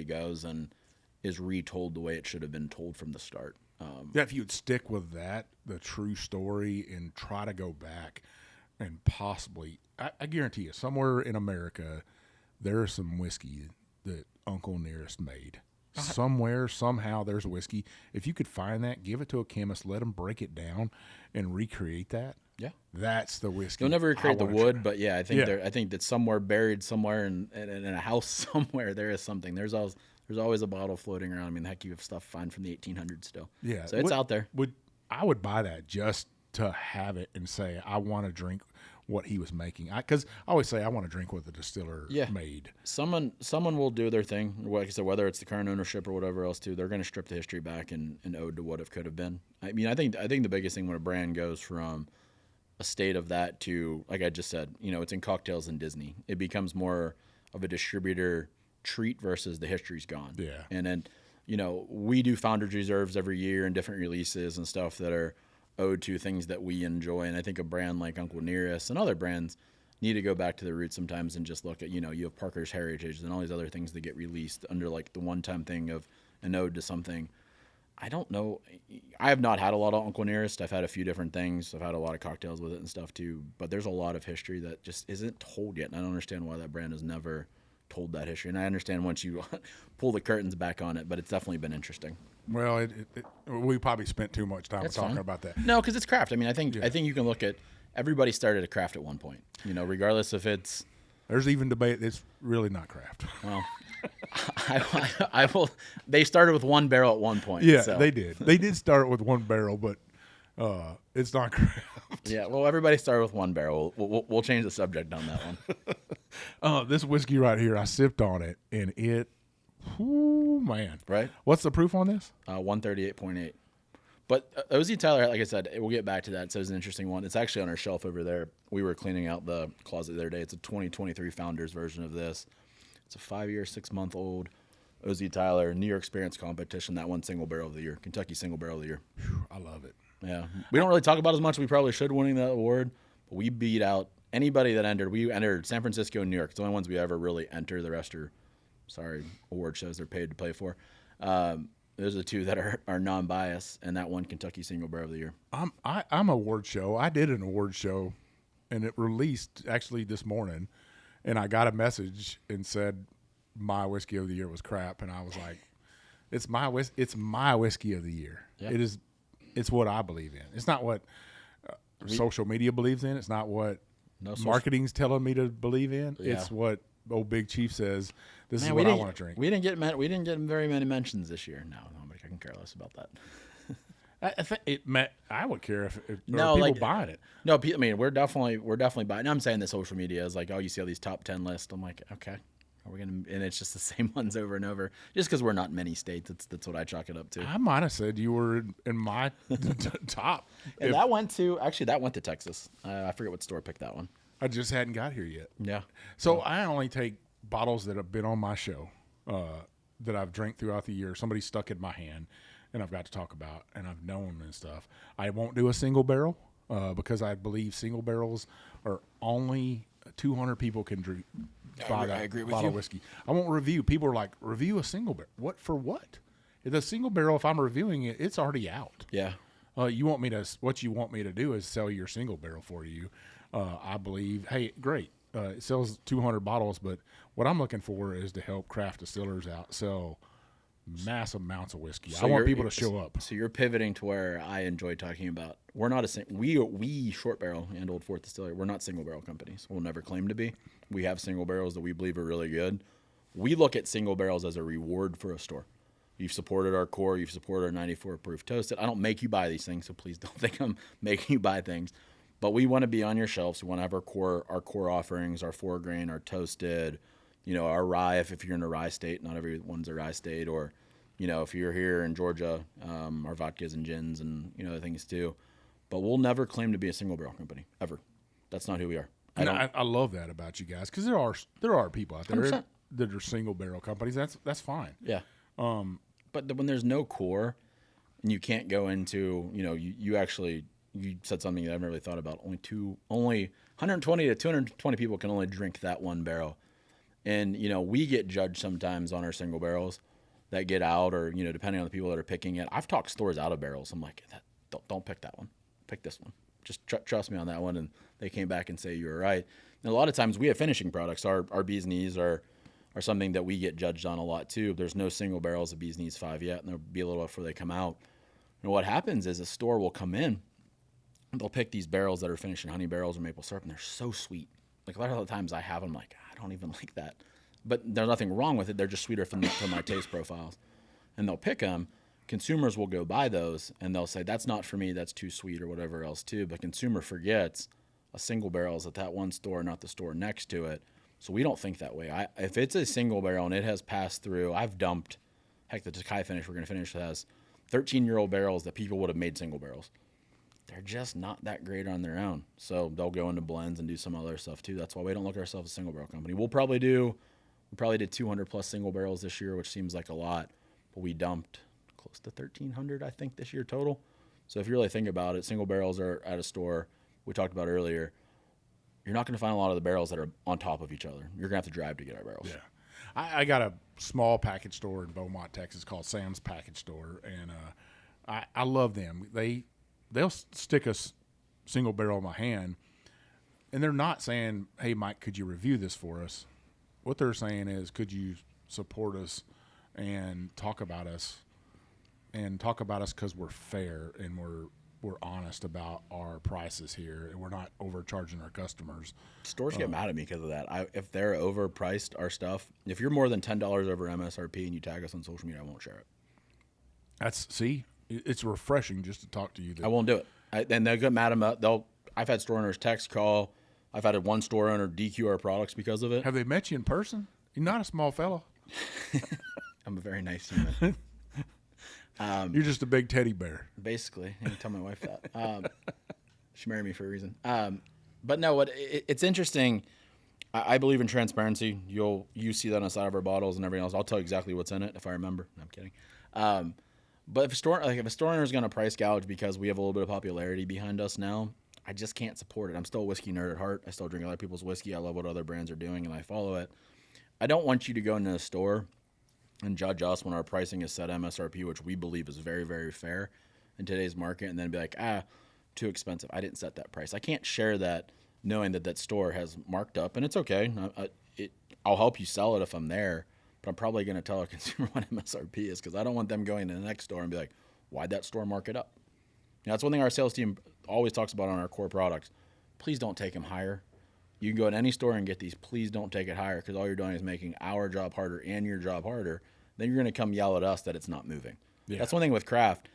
goes and is retold the way it should have been told from the start. If you'd stick with that, the true story, and try to go back and possibly, I guarantee you, somewhere in America, there's some whiskey that Uncle Nearest made. Somewhere, somehow, there's whiskey. If you could find that, give it to a chemist, let them break it down and recreate that. Yeah, that's the whiskey. You'll never recreate the wood, but yeah, I think Yeah. I think that somewhere buried somewhere in a house somewhere there is something. There's always a bottle floating around. I mean, heck, you have stuff fine from the 1800s still. Yeah, so it's out there. I would buy that just to have it and say I want to drink what he was making. Because I always say I want to drink what the distiller made. Someone will do their thing. Like I said, whether it's the current ownership or whatever else too, they're going to strip the history back and ode to what it could have been. I mean, I think the biggest thing when a brand goes from a state of that to, like I just said, it's in cocktails and Disney. It becomes more of a distributor treat versus the history's gone. Yeah. And then, we do Founders Reserves every year and different releases and stuff that are owed to things that we enjoy. And I think a brand like Uncle Nearest and other brands need to go back to the roots sometimes and just look at, you have Parker's Heritage and all these other things that get released under like the one-time thing of an ode to something. I don't know. I have not had a lot of Uncle Nearest. I've had a few different things. I've had a lot of cocktails with it and stuff too. But there's a lot of history that just isn't told yet. And I don't understand why that brand has never told that history. And I understand once you pull the curtains back on it, but it's definitely been interesting. Well, we probably spent too much time That's talking fine. about that. No, because it's craft. I mean, I think you can look at everybody started a craft at one point. Regardless if it's. There's even debate. It's really not craft. Well, I will. They started with one barrel at one point. Yeah, so. they did. They did start with one barrel, but it's not craft. Yeah, well, everybody started with one barrel. We'll change the subject on that one. This whiskey right here, I sipped on it, and it, man. Right? What's the proof on this? 138.8. But OZ Tyler, like I said, we'll get back to that. So it's an interesting one. It's actually on our shelf over there. We were cleaning out the closet the other day. It's a 2023 Founders version of this. It's a 5-year, 6-month-old OZ Tyler New York Experience competition. That one single barrel of the year, Kentucky single barrel of the year. I love it. Yeah, we don't really talk about it as much as we probably should winning that award. But we beat out anybody that entered. We entered San Francisco and New York. It's the only ones we ever really enter. The rest are, award shows they're paid to play for. Those are the two that are non-biased, and that one Kentucky single barrel of the year. I'm award show. I did an award show, and it released actually this morning, and I got a message and said my whiskey of the year was crap, and I was like, it's my whiskey of the year. Yeah. It's what I believe in. It's not what social media believes in. It's not what marketing's telling me to believe in. Yeah. It's what old Big Chief says. This is what I want to drink. We didn't get very many mentions this year. No, nobody can care less about that. I think I would care if people buying it. No, I mean we're definitely buying. And I'm saying that social media is like, oh, you see all these top 10 lists. I'm like, okay, are we gonna? And it's just the same ones over and over. Just because we're not in many states, that's what I chalk it up to. I might have said you were in my top. And that went to Texas. I forget what store picked that one. I just hadn't got here yet. Yeah. So I only take bottles that have been on my show that I've drank throughout the year. Somebody stuck in my hand, and I've got to talk about, and I've known and stuff. I won't do a single barrel because I believe single barrels are only 200 people can drink. I agree with bottle you. of whiskey. I won't review. People are like, review a single barrel. What for? What? The single barrel. If I'm reviewing it, it's already out. Yeah. What you want me to do is sell your single barrel for you. I believe. Hey, great. It sells 200 bottles, but what I'm looking for is to help craft distillers out sell massive amounts of whiskey. So I want people to show up. So you're pivoting to where I enjoy talking about. We're not we short barrel and Old Fourth Distillery. We're not single barrel companies. We'll never claim to be. We have single barrels that we believe are really good. We look at single barrels as a reward for a store. You've supported our core. You've supported our 94 proof toasted. I don't make you buy these things, so please don't think I'm making you buy things. But we want to be on your shelves. We want to have our core offerings, our 4 grain, our toasted, our rye. If you're in a rye state, not everyone's a rye state, or, if you're here in Georgia, our vodkas and gins and other things too. But we'll never claim to be a single barrel company ever. That's not who we are. I love that about you guys, because there are people out there 100%. that are single barrel companies. That's fine. Yeah. But when there's no core, and you can't go into, you said something that I've never really thought about. Only 120 to 220 people can only drink that one barrel. And, we get judged sometimes on our single barrels that get out, or, depending on the people that are picking it. I've talked stores out of barrels. I'm like, don't pick that one. Pick this one. Just trust me on that one. And they came back and say, you were right. And a lot of times we have finishing products. Our bee's knees are something that we get judged on a lot too. There's no single barrels of bee's knees 5 yet, and there'll be a little before they come out. And what happens is a store will come in, and they'll pick these barrels that are finished in honey barrels or maple syrup, and they're so sweet. Like a lot of the times I have them, like, I don't even like that. But there's nothing wrong with it. They're just sweeter from my taste profiles. And they'll pick them. Consumers will go buy those, and they'll say, that's not for me, that's too sweet, or whatever else too. But consumer forgets a single barrel is at that one store, not the store next to it. So we don't think that way. If it's a single barrel and it has passed through, I've dumped, the Takai finish we're going to finish has 13-year-old barrels that people would have made single barrels. They're just not that great on their own. So they'll go into blends and do some other stuff too. That's why we don't look at ourselves as a single barrel company. We probably did 200 plus single barrels this year, which seems like a lot, but we dumped close to 1,300, I think, this year total. So if you really think about it, single barrels are at a store we talked about earlier. You're not going to find a lot of the barrels that are on top of each other. You're going to have to drive to get our barrels. Yeah. I got a small package store in Beaumont, Texas called Sam's Package Store, and I love them. They'll stick a single barrel in my hand, and they're not saying, hey, Mike, could you review this for us? What they're saying is, could you support us and talk about us because we're fair and we're honest about our prices here, and we're not overcharging our customers. Stores get mad at me because of that. If they're overpriced our stuff, if you're more than $10 over MSRP and you tag us on social media, I won't share it. It's refreshing just to talk to you. I won't do it. And they'll get mad at me. I've had store owners text, call. I've had one store owner DQ our products because of it. Have they met you in person? You're not a small fellow. I'm a very nice human. You're just a big teddy bear. Basically. I can tell my wife that. She married me for a reason. But no, it's interesting. I believe in transparency. You see that on the side of our bottles and everything else. I'll tell you exactly what's in it if I remember. No, I'm kidding. But if a store owner is going to price gouge because we have a little bit of popularity behind us now, I just can't support it. I'm still a whiskey nerd at heart. I still drink other people's whiskey. I love what other brands are doing, and I follow it. I don't want you to go into a store and judge us when our pricing is set MSRP, which we believe is very, very fair in today's market, and then be like, too expensive. I didn't set that price. I can't share that knowing that store has marked up, and it's okay. I'll help you sell it if I'm there, but I'm probably going to tell a consumer what MSRP is, because I don't want them going to the next store and be like, why'd that store mark it up? That's one thing our sales team always talks about on our core products. Please don't take them higher. You can go in any store and get these. Please don't take it higher, because all you're doing is making our job harder and your job harder. Then you're going to come yell at us that it's not moving. Yeah. That's one thing with craft.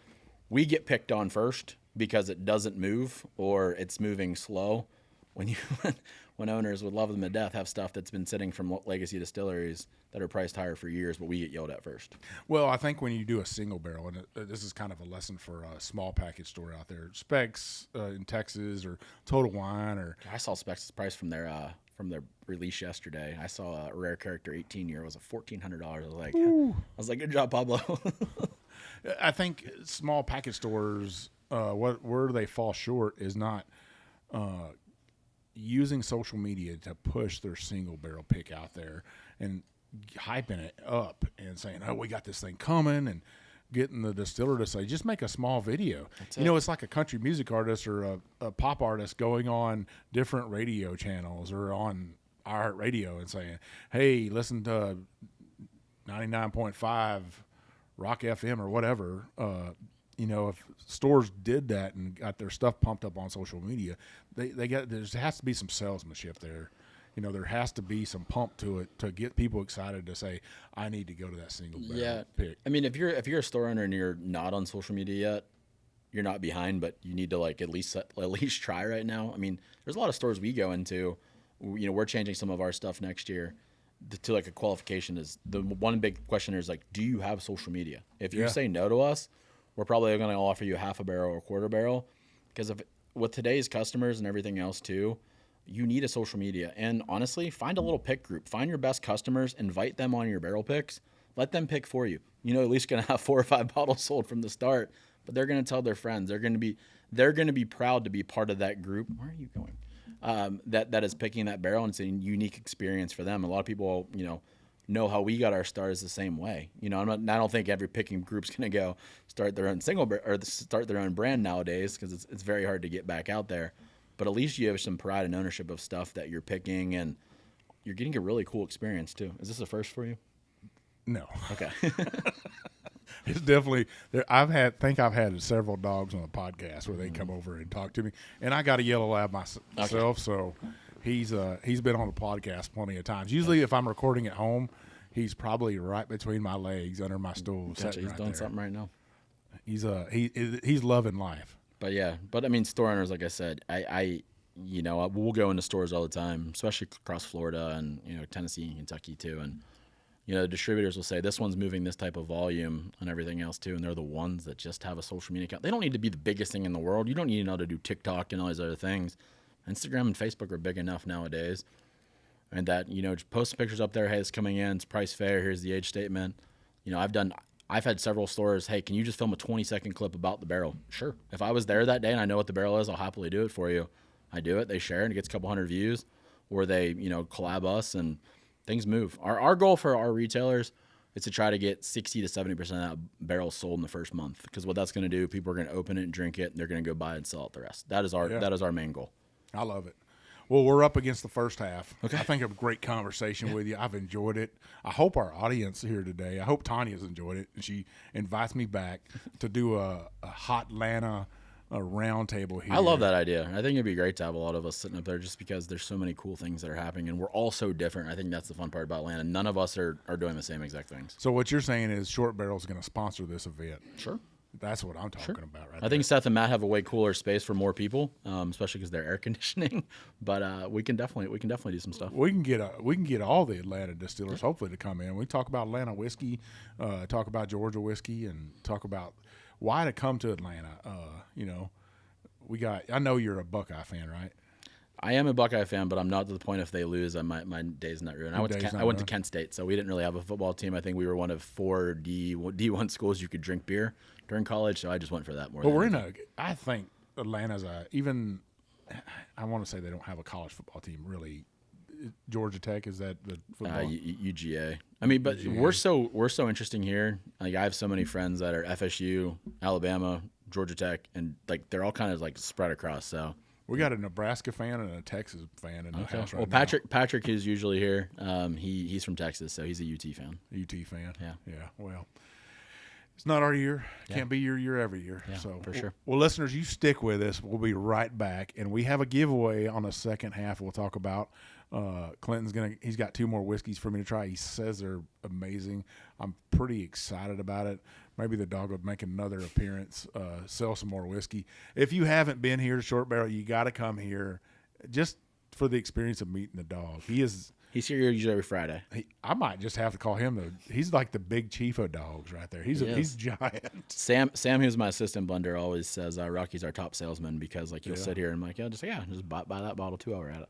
We get picked on first because it doesn't move or it's moving slow. When owners would love them to death have stuff that's been sitting from legacy distilleries that are priced higher for years, but we get yelled at first. Well, I think when you do a single barrel, and this is kind of a lesson for a small package store out there, Specs in Texas or Total Wine, or I saw Specs' price from their release yesterday. I saw a Rare Character 18-year was $1,400. I was like, good job, Pablo. I think small package stores, where they fall short is not using social media to push their single barrel pick out there and hyping it up and saying, oh, we got this thing coming, and getting the distiller to say, just make a small video. It's like a country music artist or a pop artist going on different radio channels or on iHeartRadio and saying, hey, listen to 99.5 Rock FM or whatever. If stores did that and got their stuff pumped up on social media, there has to be some salesmanship there. there has to be some pump to it to get people excited to say, I need to go to that single barrel Yeah. pick. I mean, if you're a store owner and you're not on social media yet, you're not behind, but you need to like at least try right now. I mean, there's a lot of stores we go into. We're changing some of our stuff next year to like a qualification. Is the one big question is like, do you have social media? If you say no to us, we're probably going to offer you half a barrel or a quarter barrel, because with today's customers and everything else too, you need a social media. And honestly, find a little pick group. Find your best customers, invite them on your barrel picks. Let them pick for you. At least going to have 4 or 5 bottles sold from the start, but they're going to tell their friends. They're going to be proud to be part of that group. Where are you going? That is picking that barrel, and it's a unique experience for them. A lot of people, know how we got our start is the same way. I don't think every picking group's going to go start their own start their own brand nowadays, because it's very hard to get back out there. But at least you have some pride and ownership of stuff that you're picking, and you're getting a really cool experience too. Is this a first for you? No. Okay. It's definitely there. I've had several dogs on the podcast where they come over and talk to me, and I got a yellow lab myself, so he's been on the podcast plenty of times. Usually, if I'm recording at home, he's probably right between my legs under my stool. Gotcha. He's doing something right now. He's loving life. But I mean, store owners, like I said, we'll go into stores all the time, especially across Florida and Tennessee and Kentucky too, and the distributors will say this one's moving this type of volume and everything else too, and they're the ones that just have a social media account. They don't need to be the biggest thing in the world. You don't need to know how to do TikTok and all these other things. Instagram and Facebook are big enough nowadays, and that just post pictures up there. Hey, it's coming in. It's price fair. Here's the age statement. I've had several stores, hey, can you just film a 20-second clip about the barrel? Sure. If I was there that day and I know what the barrel is, I'll happily do it for you. I do it. They share it, and it gets a couple hundred views, or they, collab us, and things move. Our goal for our retailers is to try to get 60 to 70% of that barrel sold in the first month, because what that's going to do, people are going to open it and drink it, and they're going to go buy it and sell it the rest. That is our main goal. I love it. Well, we're up against the first half. Okay. I think a great conversation with you. I've enjoyed it. I hope our audience here today, I hope Tanya's enjoyed it, and she invites me back to do a hot Atlanta round table here. I love that idea. I think it'd be great to have a lot of us sitting up there, just because there's so many cool things that are happening, and we're all so different. I think that's the fun part about Atlanta. None of us are doing the same exact things. So what you're saying is Short Barrel's going to sponsor this event. Sure. That's what I'm talking about right I think Seth and Matt have a way cooler space for more people, especially because they're air conditioning. But we can definitely do some stuff. We can get all the Atlanta distillers hopefully to come in. We talk about Atlanta whiskey, talk about Georgia whiskey, and talk about why to come to Atlanta. I know you're a Buckeye fan, right? I am a Buckeye fan, but I'm not to the point if they lose, my day's not ruined. I went to Kent State, so we didn't really have a football team. I think we were one of 4 D1 schools you could drink beer during college, so I just went for that more. But I think Atlanta's I want to say they don't have a college football team, really. Georgia Tech, is that the football? UGA. I mean, but UGA. we're so interesting here. Like, I have so many friends that are FSU, Alabama, Georgia Tech, and like they're all kind of like spread across, so. We got a Nebraska fan and a Texas fan in the house right now. Patrick is usually here. He's from Texas, so he's a UT fan. UT fan. Yeah. Well, it's not our year. Can't be your year every year. Yeah, so for sure. Well, listeners, you stick with us. We'll be right back, and we have a giveaway on the second half. We'll talk about. He's got 2 more whiskeys for me to try. He says they're amazing. I'm pretty excited about it. Maybe the dog would make another appearance, sell some more whiskey. If you haven't been here to Short Barrel, you got to come here just for the experience of meeting the dog. He's here usually every Friday. I might just have to call him he's like the big chief of dogs right there. He's giant. Sam, who's my assistant blender, always says Rocky's our top salesman, because like he'll sit here and I'm like, just buy that bottle too while we're at it.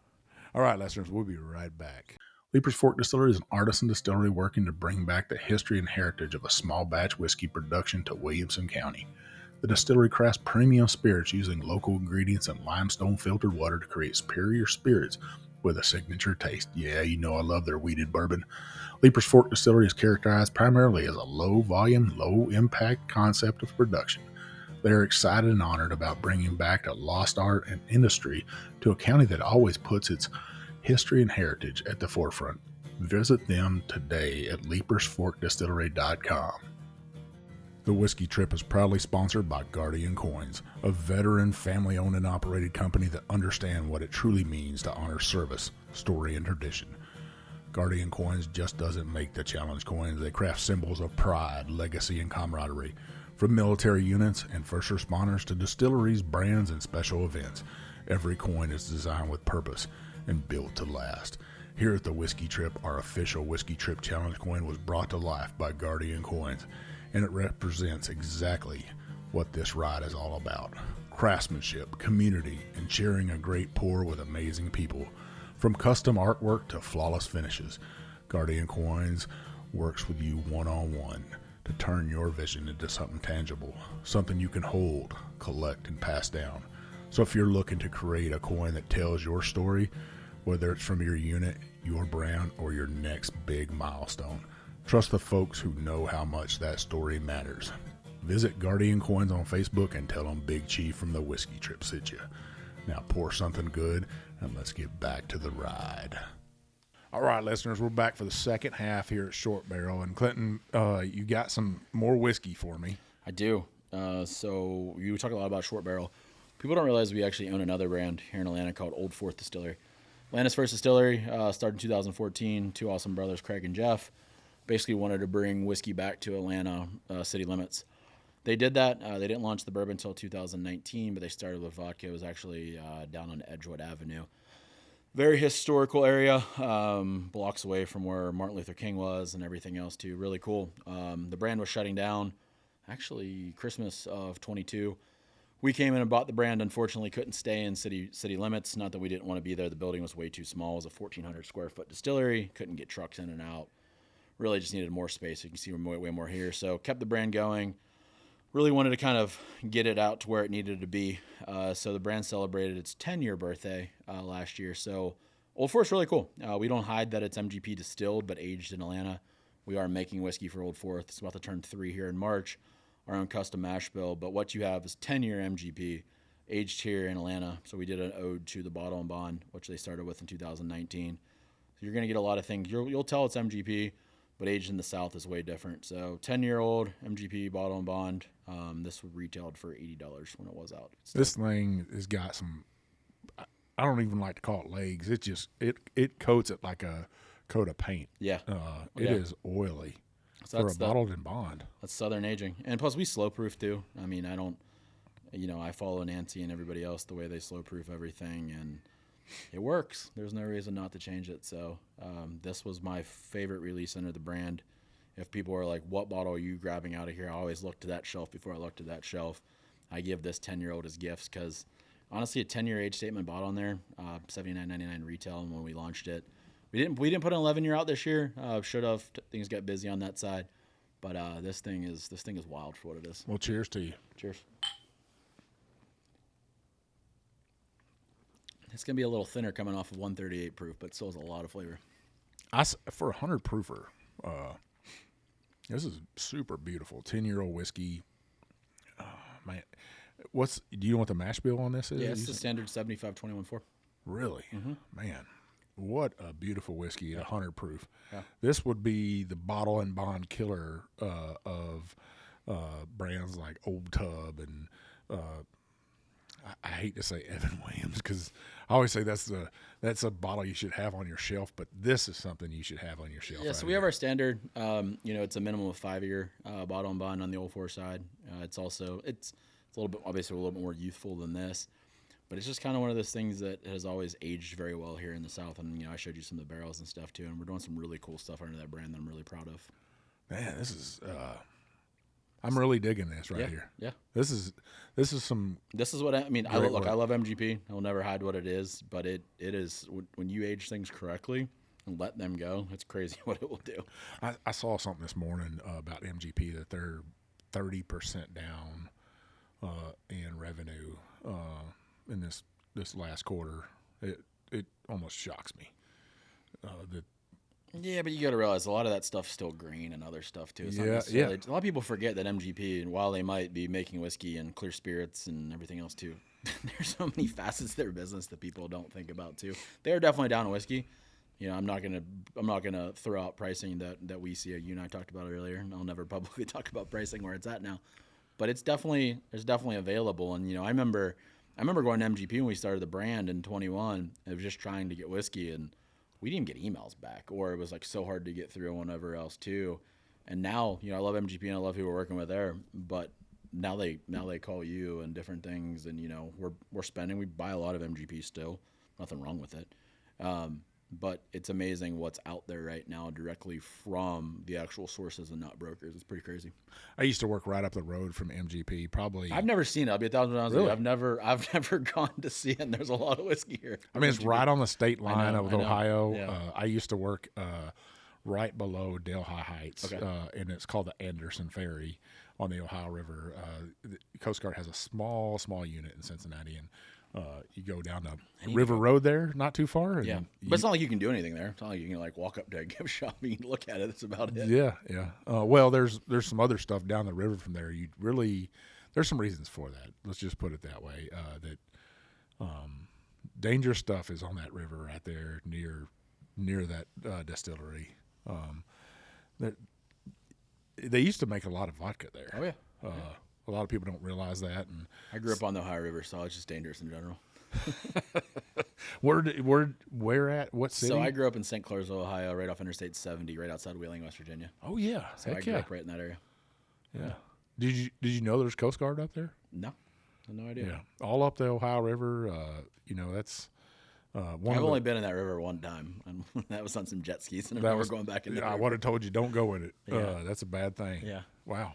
All right, listeners, we'll be right back. Leapers Fork Distillery is an artisan distillery working to bring back the history and heritage of a small batch whiskey production to Williamson County. The distillery crafts premium spirits using local ingredients and limestone filtered water to create superior spirits with a signature taste. Yeah, I love their wheated bourbon. Leapers Fork Distillery is characterized primarily as a low volume, low impact concept of production. They are excited and honored about bringing back a lost art and industry to a county that always puts its history and heritage at the forefront. Visit them today at leapersforkdistillery.com. The Whiskey Trip is proudly sponsored by Guardian Coins, a veteran, family-owned and operated company that understand what it truly means to honor service, story, and tradition. Guardian Coins just doesn't make the challenge coins. They craft symbols of pride, legacy, and camaraderie. From military units and first responders to distilleries, brands, and special events, every coin is designed with purpose and built to last. Here at the Whiskey Trip, our official Whiskey Trip Challenge coin was brought to life by Guardian Coins, and it represents exactly what this ride is all about. Craftsmanship, community, and sharing a great pour with amazing people. From custom artwork to flawless finishes, Guardian Coins works with you one-on-one to turn your vision into something tangible, something you can hold, collect, and pass down. So if you're looking to create a coin that tells your story, whether it's from your unit, your brand, or your next big milestone, trust the folks who know how much that story matters. Visit Guardian Coins on Facebook and tell them Big Chief from the Whiskey Trip sent you. Now pour something good and let's get back to the ride. All right, listeners, we're back for the second half here at Short Barrel. And Clinton, you got some more whiskey for me. I do. So you talk a lot about Short Barrel. People don't realize we actually own another brand here in Atlanta called Old Fourth Distillery. Atlanta's first distillery, started in 2014. Two awesome brothers, Craig and Jeff, basically wanted to bring whiskey back to Atlanta city limits. They did that. They didn't launch the bourbon until 2019, but they started with vodka. It was actually down on Edgewood Avenue. Very historical area, blocks away from where Martin Luther King was and everything else too. Really cool. The brand was shutting down, actually Christmas of 22. We came in and bought the brand. Unfortunately, couldn't stay in city limits. Not that we didn't want to be there. The building was way too small. It was a 1,400 square foot distillery. Couldn't get trucks in and out. Really just needed more space. You can see we're way more here. So kept the brand going. Really wanted to kind of get it out to where it needed to be. So the brand celebrated its 10-year birthday last year. So Old Forth's really cool. We don't hide that it's MGP distilled but aged in Atlanta. We are making whiskey for Old Forth. It's about to turn 3 here in March. Our own custom mash bill. But what you have is 10-year MGP aged here in Atlanta. So we did an ode to the bottle and bond, which they started with in 2019. So you're going to get a lot of things. You'll tell it's MGP, but aged in the South is way different. So 10-year-old MGP bottle and bond. This retailed for $80 when it was out. This thing has got some, I don't even like to call it legs. It just, it coats it like a coat of paint. Yeah. It is oily so for a bottled and bond. That's Southern aging. And plus we slow proof too. I mean, I follow Nancy and everybody else the way they slow proof everything, and it works. There's no reason not to change it. So this was my favorite release under the brand. If people are like, what bottle are you grabbing out of here? I always look to that shelf before I look to that shelf. I give this 10-year-old as gifts because, honestly, a 10-year age statement bottle in there, $79.99 retail. And when we launched it, we didn't put an 11-year out this year. Should have. Things got busy on that side. But this thing is wild for what it is. Well, cheers to you. Cheers. It's going to be a little thinner coming off of 138 proof, but still has a lot of flavor. For a 100 proofer, this is super beautiful. 10-year-old whiskey. Man, do you know what the mash bill on this is? Yeah, it's the standard 75-21-4. Really? Mm-hmm. Man, what a beautiful whiskey at 100 proof. Yeah. This would be the bottle and bond killer of brands like Old Tub and I hate to say Evan Williams because I always say that's a bottle you should have on your shelf, but this is something you should have on your shelf. Yeah, so we have our standard. It's a minimum of 5-year bottle and bond on the Old Forth side. It's a little bit obviously a little bit more youthful than this, but it's just kind of one of those things that has always aged very well here in the South. And I showed you some of the barrels and stuff too, and we're doing some really cool stuff under that brand that I'm really proud of. Man, this is. I'm really digging this here. Yeah. This is some. This is what I mean. I work. love MGP. I will never hide what it is, but it is when you age things correctly and let them go. It's crazy what it will do. I saw something this morning about MGP that they're 30% down in revenue in this last quarter. It almost shocks me. Yeah, but you got to realize a lot of that stuff's still green and other stuff too. It's not Yeah. necessarily- A lot of people forget that MGP, and while they might be making whiskey and clear spirits and everything else too, there's so many facets to their business that people don't think about too. They're definitely down in whiskey, I'm not gonna throw out pricing that we see. You and I talked about it earlier, and I'll never publicly talk about pricing where it's at now. But it's definitely available. And I remember going to MGP when we started the brand in 21. It was just trying to get whiskey, and we didn't get emails back, or it was like so hard to get through and whatever else too. And now, I love MGP and I love who we're working with there, but now they call you and different things, and we're spending. We buy a lot of MGP still, nothing wrong with it. But it's amazing what's out there right now directly from the actual sources and not brokers. It's pretty crazy. I used to work right up the road from MGP. Probably, I've never seen it. I'll be 1,000 honest with Really? you. I've never gone to see it. And there's a lot of whiskey here. I mean, it's right on the state line know, of I know. Ohio. Yeah. I used to work right below Delhi Heights, Okay. and it's called the Anderson Ferry on the Ohio River. The Coast Guard has a small unit in Cincinnati, and you go down the River Road there, not too far. And Yeah, but it's not like you can do anything there. It's not like you can walk up to a gift shop and you can look at it. That's about it. Yeah. Well, there's some other stuff down the river from there. There's some reasons for that. Let's just put it that way. That dangerous stuff is on that river right there near that distillery. They used to make a lot of vodka there. Oh yeah. A lot of people don't realize that. And I grew up on the Ohio River, so it's just dangerous in general. where at what city? So I grew up in St. Clairsville, Ohio, right off Interstate 70, right outside Wheeling, West Virginia. Oh yeah, So I grew up right in that area. Yeah. Did you know there's Coast Guard up there? No, I had no idea. Yeah, all up the Ohio River. That's one. I've only been in that river one time, and that was on some jet skis, and I remember going back in the I river. would have told you don't go in it. Yeah. That's a bad thing. Yeah. Wow.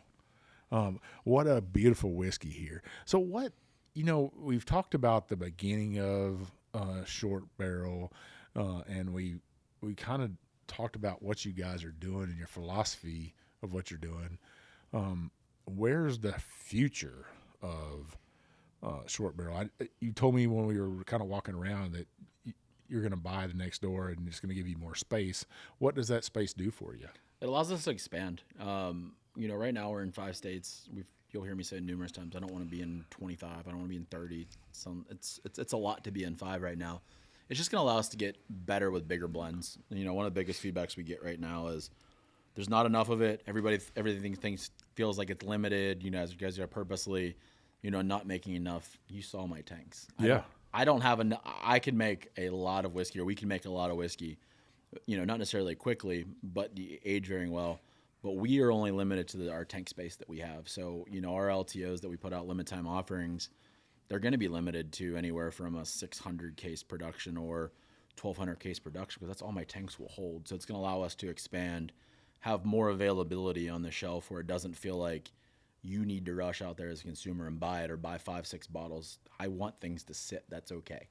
What a beautiful whiskey here. So what, we've talked about the beginning of Short Barrel, and we kind of talked about what you guys are doing and your philosophy of what you're doing. Where's the future of Short Barrel? You told me when we were kind of walking around that you're going to buy the next door and it's going to give you more space. What does that space do for you? It allows us to expand. Right now we're in 5 states. You'll hear me say numerous times, I don't want to be in 25. I don't want to be in 30. It's a lot to be in 5 right now. It's just going to allow us to get better with bigger blends. One of the biggest feedbacks we get right now is there's not enough of it. Everything feels like it's limited. As you guys are purposely, not making enough. You saw my tanks. I don't have enough. I can make a lot of whiskey, or we can make a lot of whiskey. Not necessarily quickly, but the age very well. But we are only limited to our tank space that we have. So, our LTOs that we put out, limited time offerings, they're going to be limited to anywhere from a 600 case production or 1,200 case production, because that's all my tanks will hold. So it's going to allow us to expand, have more availability on the shelf where it doesn't feel like you need to rush out there as a consumer and buy it or buy 5-6 bottles. I want things to sit. That's okay.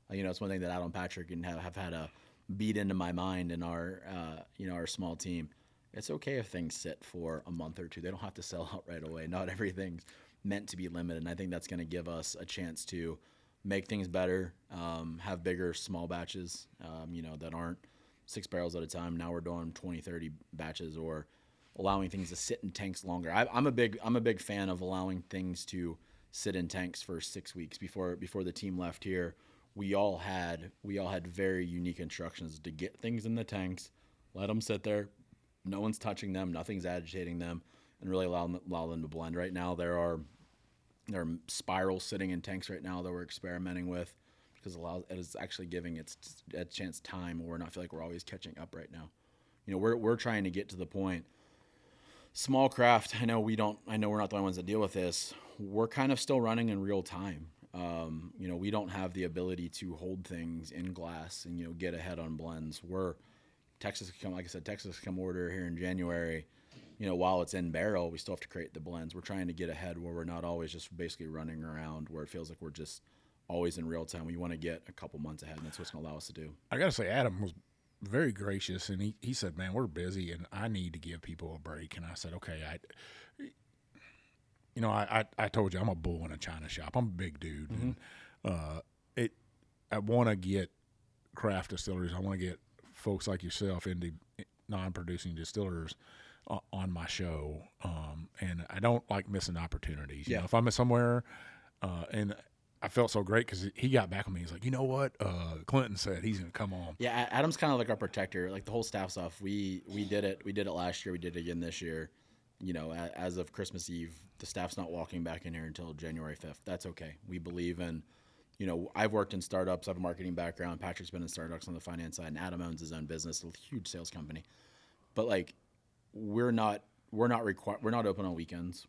It's one thing that Adam Patrick and have had a beat into my mind in our small team. It's okay if things sit for a month or two. They don't have to sell out right away. Not everything's meant to be limited. And I think that's going to give us a chance to make things better, have bigger small batches, that aren't 6 barrels at a time. Now we're doing 20, 30 batches, or allowing things to sit in tanks longer. I'm a big fan of allowing things to sit in tanks for 6 weeks. Before the team left here, we all had very unique instructions to get things in the tanks, let them sit there. No one's touching them. Nothing's agitating them, and really allow them to blend. Right now, there are spirals sitting in tanks right now that we're experimenting with, because it is actually giving it a chance time where not feel like we're always catching up right now. We're trying to get to the point. Small craft. I know we're not the only ones that deal with this. We're kind of still running in real time. We don't have the ability to hold things in glass and get ahead on blends. Texas come order here in January. While it's in barrel, we still have to create the blends. We're trying to get ahead where we're not always just basically running around where it feels like we're just always in real time. We want to get a couple months ahead, and that's what's going to allow us to do. I got to say, Adam was very gracious, and he said, man, we're busy, and I need to give people a break. And I said, okay, I told you I'm a bull in a china shop. I'm a big dude. Mm-hmm. And I want to get craft distilleries. I want to get folks like yourself into non-producing distillers on my show. And I don't like missing opportunities. Yeah. If I'm somewhere, and I felt so great because he got back on me. He's like, you know what? Clinton said he's going to come on. Yeah, Adam's kind of like our protector. Like the whole staff's off. We did it. We did it last year. We did it again this year. You know, as of Christmas Eve, the staff's not walking back in here until January 5th. That's okay. We believe in, you know, I've worked in startups. I have a marketing background. Patrick's been in startups on the finance side, and Adam owns his own business, a huge sales company. But like, we're not open on weekends.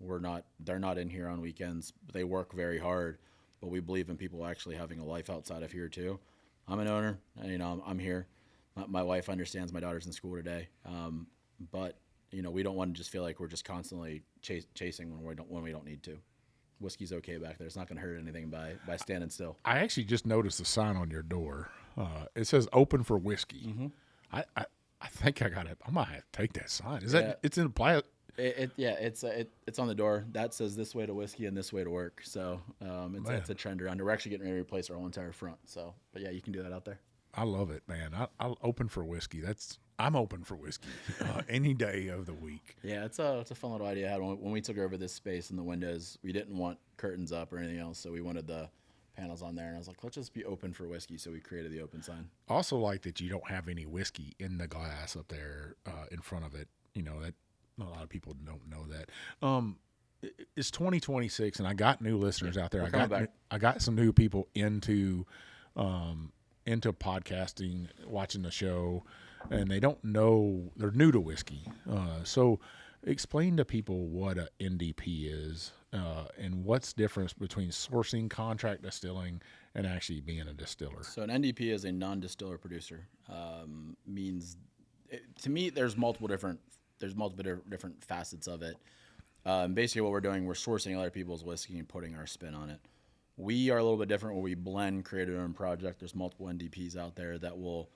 They're not in here on weekends. They work very hard, but we believe in people actually having a life outside of here too. I'm an owner, and, you know, I'm here. My wife understands my daughter's in school today. But you know, we don't want to just feel like we're just constantly chasing when we don't need to. Whiskey's okay back there. It's not going to hurt anything by standing still. I actually just noticed the sign on your door. It says "Open for Whiskey." Mm-hmm. I think I got it. I might have to take that sign. Is that it's in the It's on the door. That says this way to whiskey and this way to work. So it's a trend around here. We're actually getting ready to replace our whole entire front. So, but yeah, you can do that out there. I love it, man. I'll open for whiskey. I'm open for whiskey any day of the week. Yeah, it's a fun little idea I had when we took over this space in the windows. We didn't want curtains up or anything else, so we wanted the panels on there. And I was like, let's just be open for whiskey. So we created the open sign. Also, like that you don't have any whiskey in the glass up there in front of it. You know that a lot of people don't know that. It's 2026, and I got new listeners out there. I got some new people into podcasting, watching the show, and they don't know, they're new to whiskey. So explain to people what a NDP is and what's the difference between sourcing, contract distilling, and actually being a distiller. So an NDP is a non-distiller producer. To me, there's multiple different facets of it. Basically what we're doing, we're sourcing other people's whiskey and putting our spin on it. We are a little bit different where we blend, create our own project. There's multiple NDPs out there that will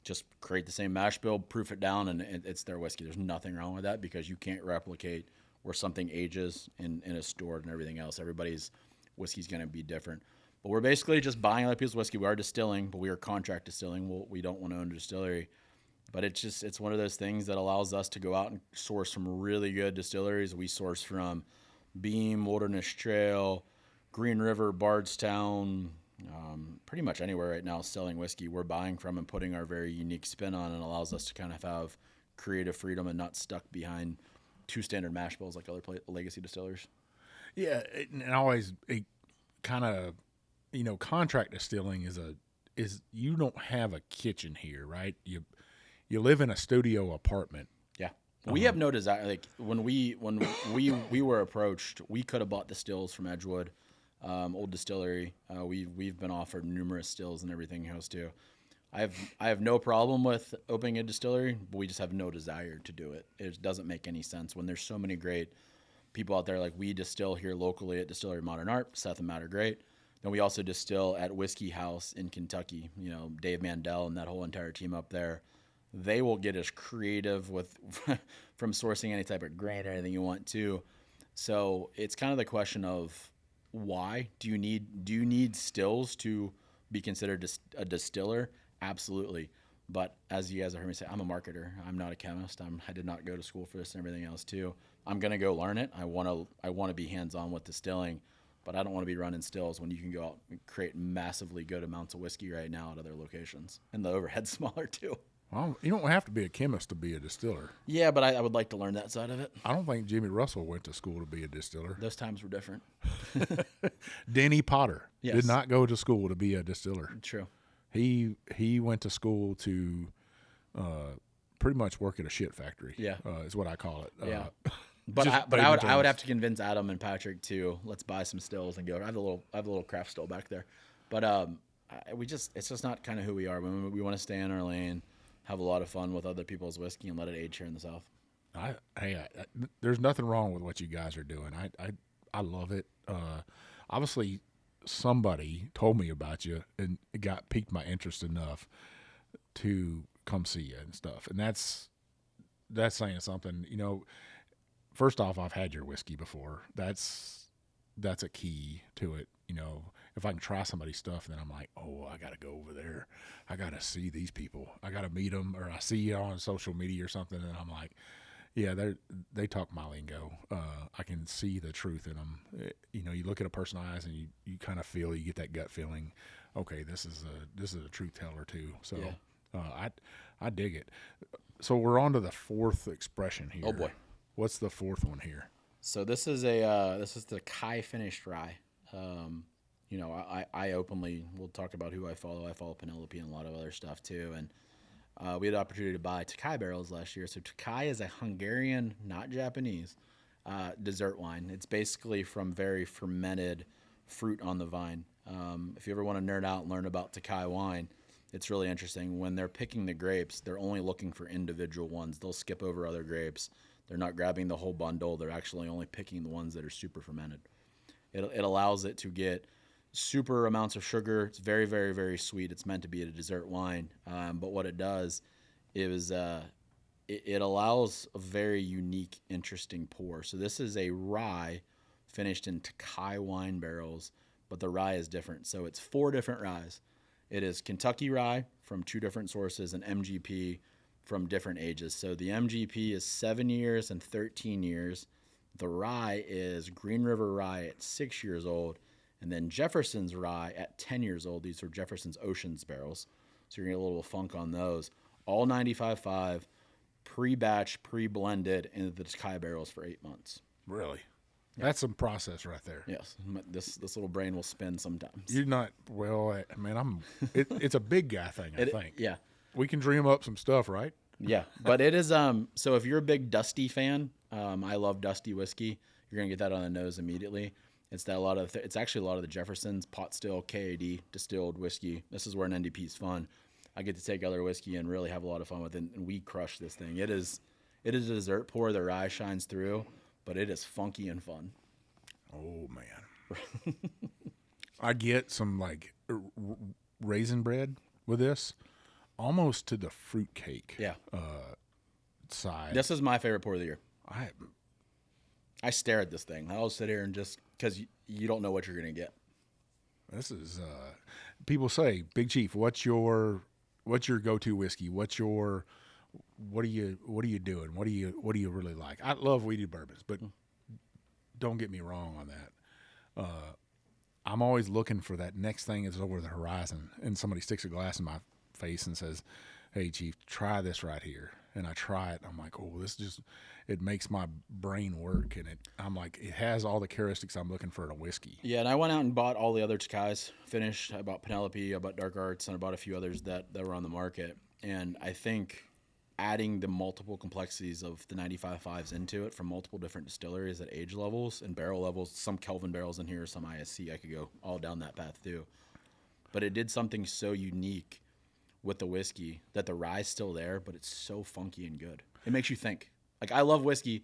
just create the same mash bill, proof it down, and it's their whiskey. There's nothing wrong with that because you can't replicate where something ages and is stored and everything else. Everybody's whiskey's going to be different. But we're basically just buying other people's whiskey. We are distilling, but we are contract distilling. We don't want to own a distillery. But it's one of those things that allows us to go out and source from really good distilleries. We source from Beam, Wilderness Trail, Green River, Bardstown, pretty much anywhere right now selling whiskey. We're buying from and putting our very unique spin on, and allows us to kind of have creative freedom and not stuck behind two standard mash bills like other legacy distillers. Yeah, and always kind of, you know, contract distilling is you don't have a kitchen here, right? You live in a studio apartment. Yeah. We have no desire. Like when we were approached, we could have bought the stills from Edgewood, old distillery. We've been offered numerous stills and everything else too. I have no problem with opening a distillery, but we just have no desire to do it. It doesn't make any sense when there's so many great people out there. Like we distill here locally at Distillery Modern Art. Seth and Matt are great. Then we also distill at Whiskey House in Kentucky. You know, Dave Mandel and that whole entire team up there. They will get as creative with from sourcing any type of grain or anything you want to. So it's kind of the question of why do you need stills to be considered a distiller? Absolutely. But as you guys have heard me say, I'm a marketer. I'm not a chemist. I did not go to school for this and everything else too. I'm gonna go learn it. I want to be hands-on with distilling, but I don't want to be running stills when you can go out and create massively good amounts of whiskey right now at other locations, and the overhead's smaller too. Well, you don't have to be a chemist to be a distiller. Yeah, but I would like to learn that side of it. I don't think Jimmy Russell went to school to be a distiller. Those times were different. Denny Potter Yes. did not go to school to be a distiller. True. He went to school to pretty much work at a shit factory. Yeah. Is what I call it. Yeah. But I would have to convince Adam and Patrick to let's buy some stills and go. I have a little craft still back there, but it's just not kind of who we are. We want to stay in our lane, have a lot of fun with other people's whiskey, and let it age here in the South. There's nothing wrong with what you guys are doing. I love it. Obviously, somebody told me about you, and it piqued my interest enough to come see you and stuff. And that's saying something. You know, first off, I've had your whiskey before. That's a key to it. You know, if I can try somebody's stuff, then I'm like, oh, I got to go over there. I got to see these people. I got to meet them, or I see you on social media or something, and I'm like, Yeah, they talk my lingo. I can see the truth in them. You know, you look at a person's eyes and you kind of feel, you get that gut feeling. Okay, this is a truth teller too. So I dig it. So we're on to the fourth expression here. Oh boy, what's the fourth one here? So this is the Kai finished rye. You know, I openly will talk about who I follow. I follow Penelope and a lot of other stuff too, and we had the opportunity to buy Takai barrels last year. So Takai is a Hungarian, not Japanese, dessert wine. It's basically from very fermented fruit on the vine. If you ever want to nerd out and learn about Takai wine, it's really interesting. When they're picking the grapes, they're only looking for individual ones. They'll skip over other grapes. They're not grabbing the whole bundle. They're actually only picking the ones that are super fermented. It allows it to get super amounts of sugar. It's very, very, very sweet. It's meant to be a dessert wine. But what it does is it allows a very unique, interesting pour. So this is a rye finished in Takai wine barrels, but the rye is different. So it's 4 different ryes. It is Kentucky rye from 2 different sources and MGP from different ages. So the MGP is 7 years and 13 years. The rye is Green River rye at 6 years old. And then Jefferson's rye at 10 years old. These are Jefferson's Oceans barrels. So you're going to get a little funk on those. All 95.5, pre-batch, pre-blended into the Takai barrels for 8 months. Really? Yeah. That's some process right there. Yes. This little brain will spin sometimes. You're not, well, man, it's a big guy thing, I think. Yeah. We can dream up some stuff, right? Yeah. But it is, so if you're a big Dusty fan, I love Dusty whiskey. You're going to get that on the nose immediately. It's that it's actually a lot of the Jefferson's pot still KAD distilled whiskey. This is where an NDP is fun. I get to take other whiskey and really have a lot of fun with it, and we crush this thing. It is a dessert pour. The rye shines through, but it is funky and fun. Oh man, I get some like raisin bread with this, almost to the fruitcake. Side. This is my favorite pour of the year. I stare at this thing. I'll sit here and just because you don't know what you're gonna get. This is people say, Big Chief, what's your go-to whiskey? What are you doing? What do you really like? I love weeded bourbons, but don't get me wrong on that. I'm always looking for that next thing that's over the horizon, and somebody sticks a glass in my face and says, "Hey, Chief, try this right here." And I try it. I'm like, oh, it makes my brain work. And I'm like, it has all the characteristics I'm looking for in a whiskey. Yeah, and I went out and bought all the other Takais, finished. I bought Penelope, I bought Dark Arts, and I bought a few others that were on the market. And I think adding the multiple complexities of the 95.5s into it from multiple different distilleries at age levels and barrel levels, some Kelvin barrels in here, some ISC, I could go all down that path too. But it did something so unique with the whiskey that the rye's still there, but it's so funky and good. It makes you think. Like, I love whiskey.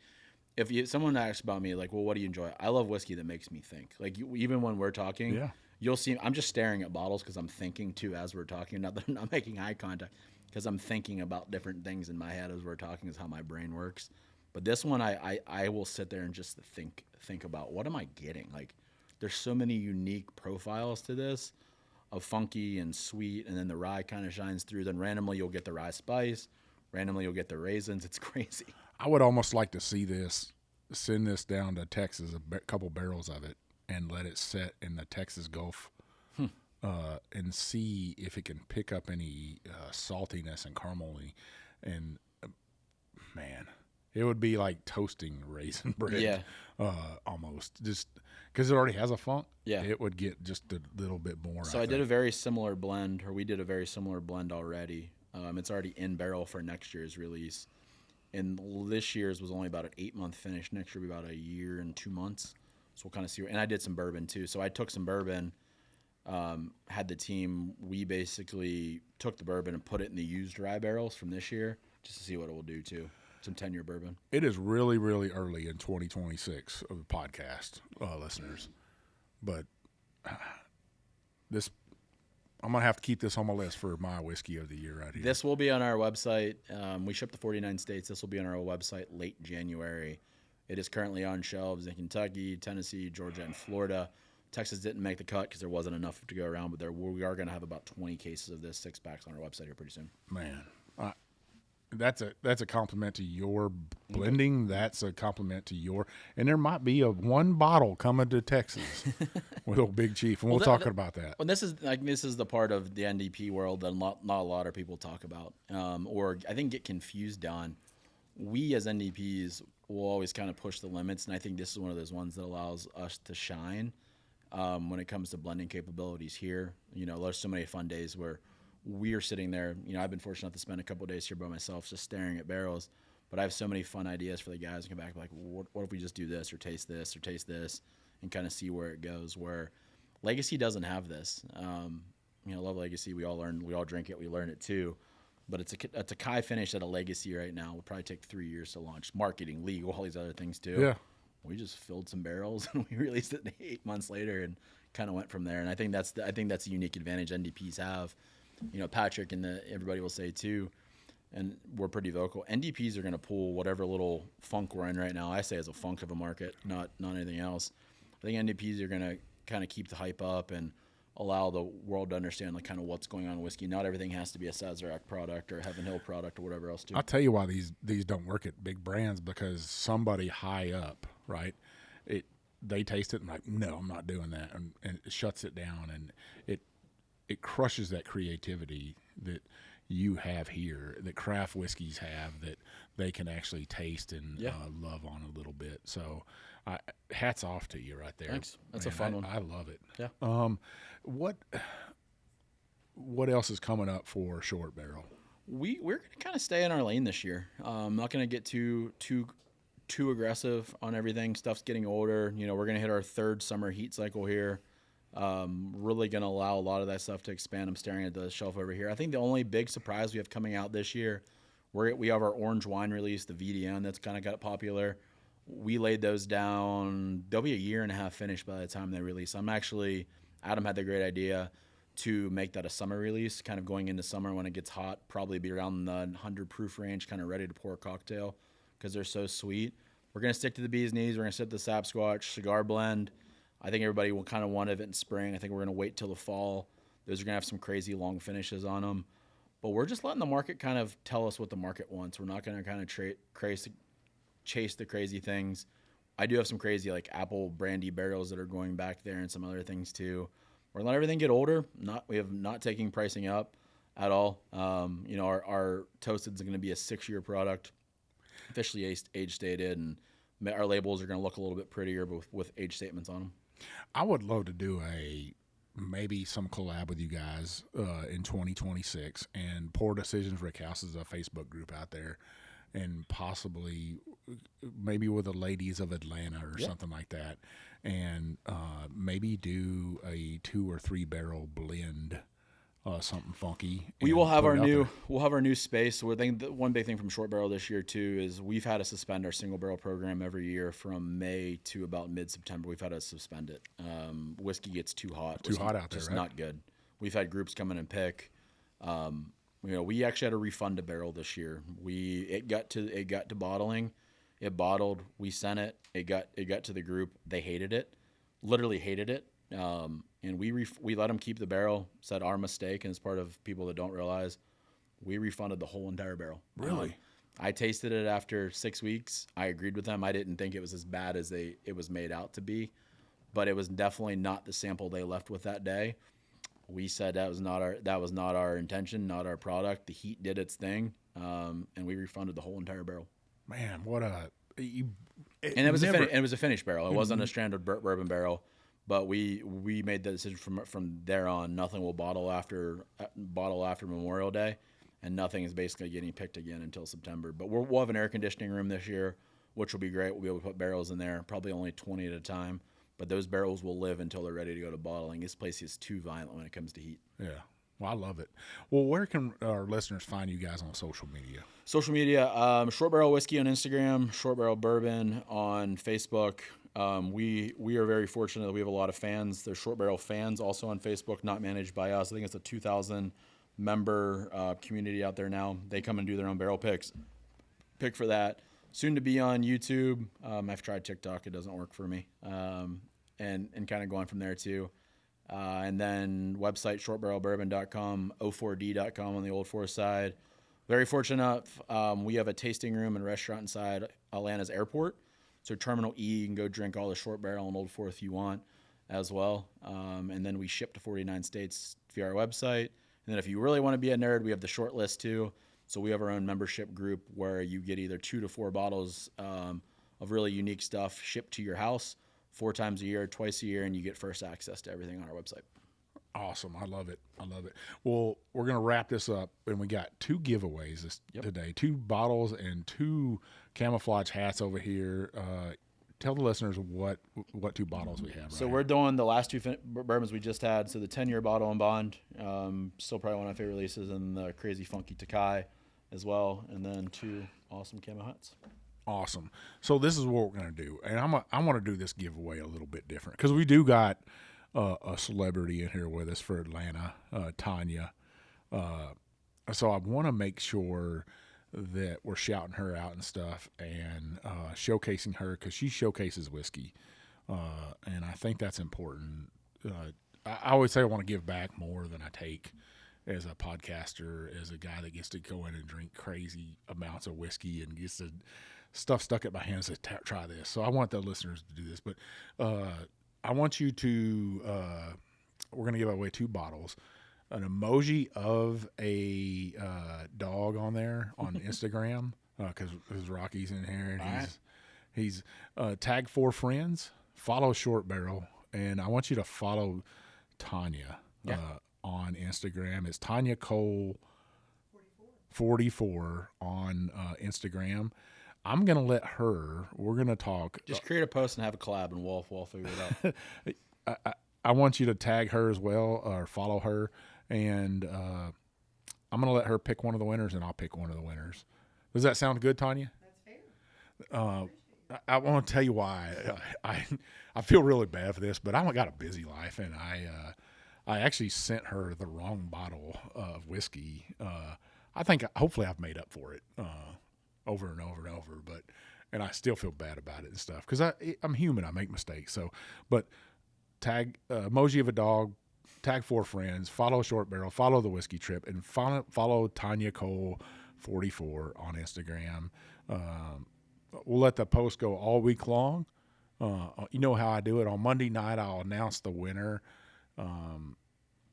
If someone asks about me, like, well, what do you enjoy? I love whiskey that makes me think. Like, even when we're talking, you'll see I'm just staring at bottles because I'm thinking too as we're talking. Not that I'm not making eye contact, because I'm thinking about different things in my head as we're talking. Is how my brain works. But this one, I will sit there and just think about, what am I getting? Like, there's so many unique profiles to this. Of funky and sweet, and then the rye kind of shines through. Then randomly you'll get the rye spice, randomly you'll get the raisins. It's crazy. I would almost like to see send this down to Texas, a couple barrels of it, and let it set in the Texas Gulf, and see if it can pick up any saltiness and caramel-y. And man, it would be like toasting raisin bread, almost, just because it already has a funk. Yeah, it would get just a little bit more. So I did a very similar blend, or we did a very similar blend already. It's already in barrel for next year's release, and this year's was only about an 8-month finish. Next year will be about a year and 2 months. So we'll kind of see. And I did some bourbon too. So I took some bourbon, had the team. We basically took the bourbon and put it in the used rye barrels from this year, just to see what it will do too. Some 10-year bourbon. It is really, really early in 2026 of the podcast, listeners. But I'm going to have to keep this on my list for my whiskey of the year right here. This will be on our website. We ship to 49 states. This will be on our website late January. It is currently on shelves in Kentucky, Tennessee, Georgia, and Florida. Texas didn't make the cut because there wasn't enough to go around, but we are going to have about 20 cases of this 6-packs on our website here pretty soon. Man, that's a compliment to your blending. That's a compliment to your, and there might be one bottle coming to Texas with old Big Chief, and we'll talk about that. Well, this is the part of the NDP world that not a lot of people talk about, or I think get confused on. We as NDPs will always kind of push the limits, and I think this is one of those ones that allows us to shine when it comes to blending capabilities here. There's so many fun days where we are sitting there. I've been fortunate enough to spend a couple of days here by myself just staring at barrels, but I have so many fun ideas for the guys to come back like, what if we just do this or taste this and kind of see where it goes, where Legacy doesn't have this. Love Legacy. We all drink it. We learn it too. But it's a Kai finish at a Legacy right now. Will probably take 3 years to launch. Marketing, legal, all these other things too. Yeah. We just filled some barrels and we released it 8 months later and kind of went from there. And I think that's a unique advantage NDPs have. Patrick and everybody will say too, and we're pretty vocal. NDPs are going to pull whatever little funk we're in right now. I say as a funk of a market, not anything else. I think NDPs are going to kind of keep the hype up and allow the world to understand kind of what's going on in whiskey. Not everything has to be a Sazerac product or Heaven Hill product or whatever else too. I'll tell you why these don't work at big brands, because somebody high up, right? They taste it and like, no, I'm not doing that, and it shuts it down, and it crushes that creativity that you have here, that craft whiskeys have, that they can actually taste and love on a little bit. So hats off to you right there. Thanks. That's a fun one. I love it. Yeah. What else is coming up for Short Barrel? We're going to kind of stay in our lane this year. I'm not going to get too aggressive on everything. Stuff's getting older. We're going to hit our 3rd summer heat cycle here. Really going to allow a lot of that stuff to expand. I'm staring at the shelf over here. I think the only big surprise we have coming out this year, we have our orange wine release, the VDN, that's kind of got popular. We laid those down. They'll be a 1.5 year finish by the time they release. Adam had the great idea to make that a summer release, kind of going into summer when it gets hot, probably be around the 100 proof range, kind of ready to pour a cocktail because they're so sweet. We're going to stick to the bee's knees. We're going to stick to the Sapsquatch cigar blend. I think everybody will kind of want it in spring. I think we're going to wait till the fall. Those are going to have some crazy long finishes on them. But we're just letting the market kind of tell us what the market wants. We're not going to kind of chase the crazy things. I do have some crazy like apple brandy barrels that are going back there and some other things too. We're going to let everything get older. We have not taking pricing up at all. Our Toasted's going to be a 6-year product, officially age stated, and our labels are going to look a little bit prettier with age statements on them. I would love to do maybe some collab with you guys in 2026, and Poor Decisions Rick House is a Facebook group out there, and possibly maybe with the ladies of Atlanta or something like that, and maybe do a 2 or 3 barrel blend, something funky. We'll have our new space. So I think the one big thing from Short Barrel this year too is we've had to suspend our single barrel program every year from May to about mid-September. We've had to suspend it. Whiskey gets too hot. Too hot out there, It's right? not good. We've had groups come in and pick. We actually had to refund a barrel this year. It got to bottling. It bottled. We sent it. It got to the group. They hated it, literally hated it. And we let them keep the barrel. Said our mistake, and as part of people that don't realize, we refunded the whole entire barrel. Really? I tasted it after 6 weeks. I agreed with them. I didn't think it was as bad as it was made out to be, but it was definitely not the sample they left with that day. We said that was not our intention, not our product. The heat did its thing, and we refunded the whole entire barrel. Man, it was a finished barrel. It wasn't a stranded bourbon barrel. But we made the decision from there on. Nothing will bottle after Memorial Day, and nothing is basically getting picked again until September. But we'll have an air conditioning room this year, which will be great. We'll be able to put barrels in there, probably only 20 at a time. But those barrels will live until they're ready to go to bottling. This place is too violent when it comes to heat. Yeah. Well, I love it. Well, where can our listeners find you guys on social media? Social media, Short Barrel Whiskey on Instagram, Short Barrel Bourbon on Facebook. We are very fortunate that we have a lot of fans. There's Short Barrel fans also on Facebook, not managed by us. I think it's a 2,000 member community out there now. They come and do their own barrel picks. Pick for that. Soon to be on YouTube. I've tried TikTok. It doesn't work for me. And kind of going from there too. And then website shortbarrelbourbon.com, o4d.com on the Old Forest side. Very fortunate. We have a tasting room and restaurant inside Atlanta's airport. So Terminal E, you can go drink all the short barrel and Old Fourth you want as well. And then we ship to 49 states via our website. And then if you really want to be a nerd, we have the short list too. So we have our own membership group where you get either 2 to 4 bottles of really unique stuff shipped to your house 4 times a year, twice a year, and you get first access to everything on our website. Awesome. I love it. Well, we're going to wrap this up, and we got 2 giveaways today, 2 bottles and 2 camouflage hats over here. Tell the listeners what 2 bottles we have. So we're doing the last 2 bourbons we just had. So the 10-year bottle and bond, still probably one of my favorite releases, and the Crazy Funky Takai as well, and then 2 awesome camo hats. Awesome. So this is what we're going to do, and I want to do this giveaway a little bit different because we do got a celebrity in here with us for Atlanta, Tanya. So I want to make sure that we're shouting her out and stuff and showcasing her because she showcases whiskey. And I think that's important. I always say I want to give back more than I take as a podcaster, as a guy that gets to go in and drink crazy amounts of whiskey and gets the stuff stuck at my hands to try this. So I want the listeners to do this. But I want you to, we're going to give away 2 bottles, an emoji of a dog on there on Instagram, because Rocky's in here, and he's tag 4 friends, follow Short Barrel, and I want you to follow Tanya on Instagram. It's Tanya Cole 44 on Instagram. I'm going to let her, we're going to talk. Just create a post and have a collab, and we'll figure it out. I want you to tag her as well, or follow her, and I'm going to let her pick one of the winners, and I'll pick one of the winners. Does that sound good, Tanya? That's fair. I want to tell you why. I feel really bad for this, but I got a busy life, and I actually sent her the wrong bottle of whiskey. I think hopefully I've made up for it. Over and over and over, and I still feel bad about it and stuff because I'm human. I make mistakes. So, but tag emoji of a dog, tag 4 friends, follow Short Barrel, follow the Whiskey Trip, and follow Tanya Cole 44 on Instagram. We'll let the post go all week long. You know how I do it. On Monday night, I'll announce the winner.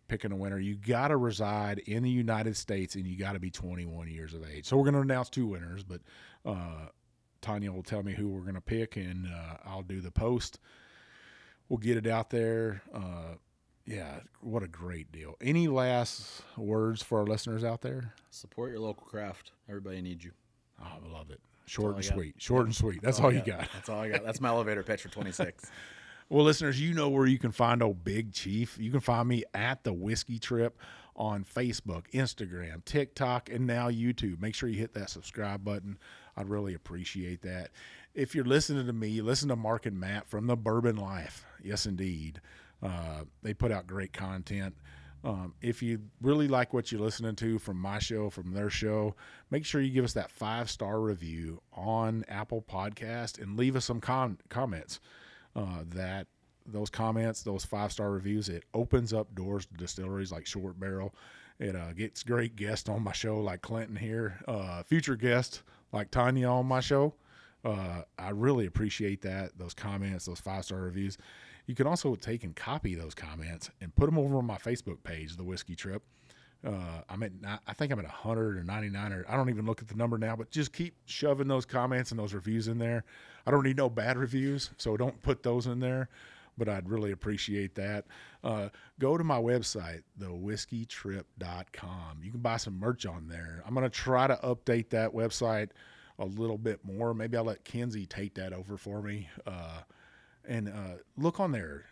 Picking a winner, you got to reside in the United States and you got to be 21 years of age. So we're going to announce 2 winners, but Tanya will tell me who we're going to pick, and I'll do the post. We'll get it out there. Yeah, what a great deal. Any last words for our listeners out there? Support your local craft. Everybody needs you. Oh, I love it. Short and sweet. Short and sweet. That's all you got. That's all I got. That's my elevator pitch for 26. Well, listeners, you know where you can find old Big Chief. You can find me at The Whiskey Trip on Facebook, Instagram, TikTok, and now YouTube. Make sure you hit that subscribe button. I'd really appreciate that. If you're listening to me, listen to Mark and Matt from The Bourbon Life. Yes, indeed. They put out great content. If you really like what you're listening to from my show, from their show, make sure you give us that 5-star review on Apple Podcast and leave us some comments. That those comments, those 5-star reviews, it opens up doors to distilleries like Short Barrel. It gets great guests on my show like Clinton here, future guests like Tanya on my show. I really appreciate that, those comments, those 5-star reviews. You can also take and copy those comments and put them over on my Facebook page, The Whiskey Trip. I think I'm at 100 or 99, or I don't even look at the number now, but just keep shoving those comments and those reviews in there. I don't need no bad reviews, so don't put those in there, but I'd really appreciate that. Go to my website, thewhiskeytrip.com. You can buy some merch on there. I'm going to try to update that website a little bit more. Maybe I'll let Kenzie take that over for me. And look on there.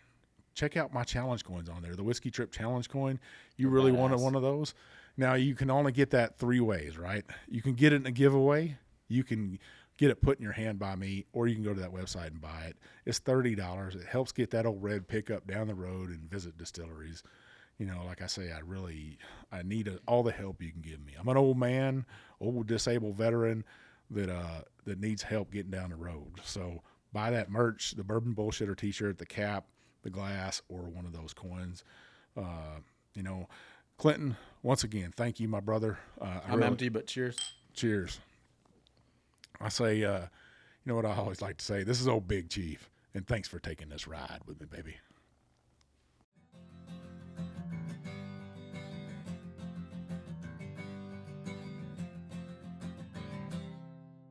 Check out my challenge coins on there. The Whiskey Trip challenge coin. You really wanted one of those? Now, you can only get that 3 ways, right? You can get it in a giveaway. You can get it put in your hand by me, or you can go to that website and buy it. It's $30. It helps get that old red pickup down the road and visit distilleries. You know, like I say, I need all the help you can give me. I'm an old man, old disabled veteran that needs help getting down the road. So buy that merch, the Bourbon Bullshitter t-shirt, the cap, the glass, or one of those coins. Clinton, once again, thank you, my brother. I'm empty, but cheers. Cheers. I say, you know what I always like to say? This is old Big Chief, and thanks for taking this ride with me, baby.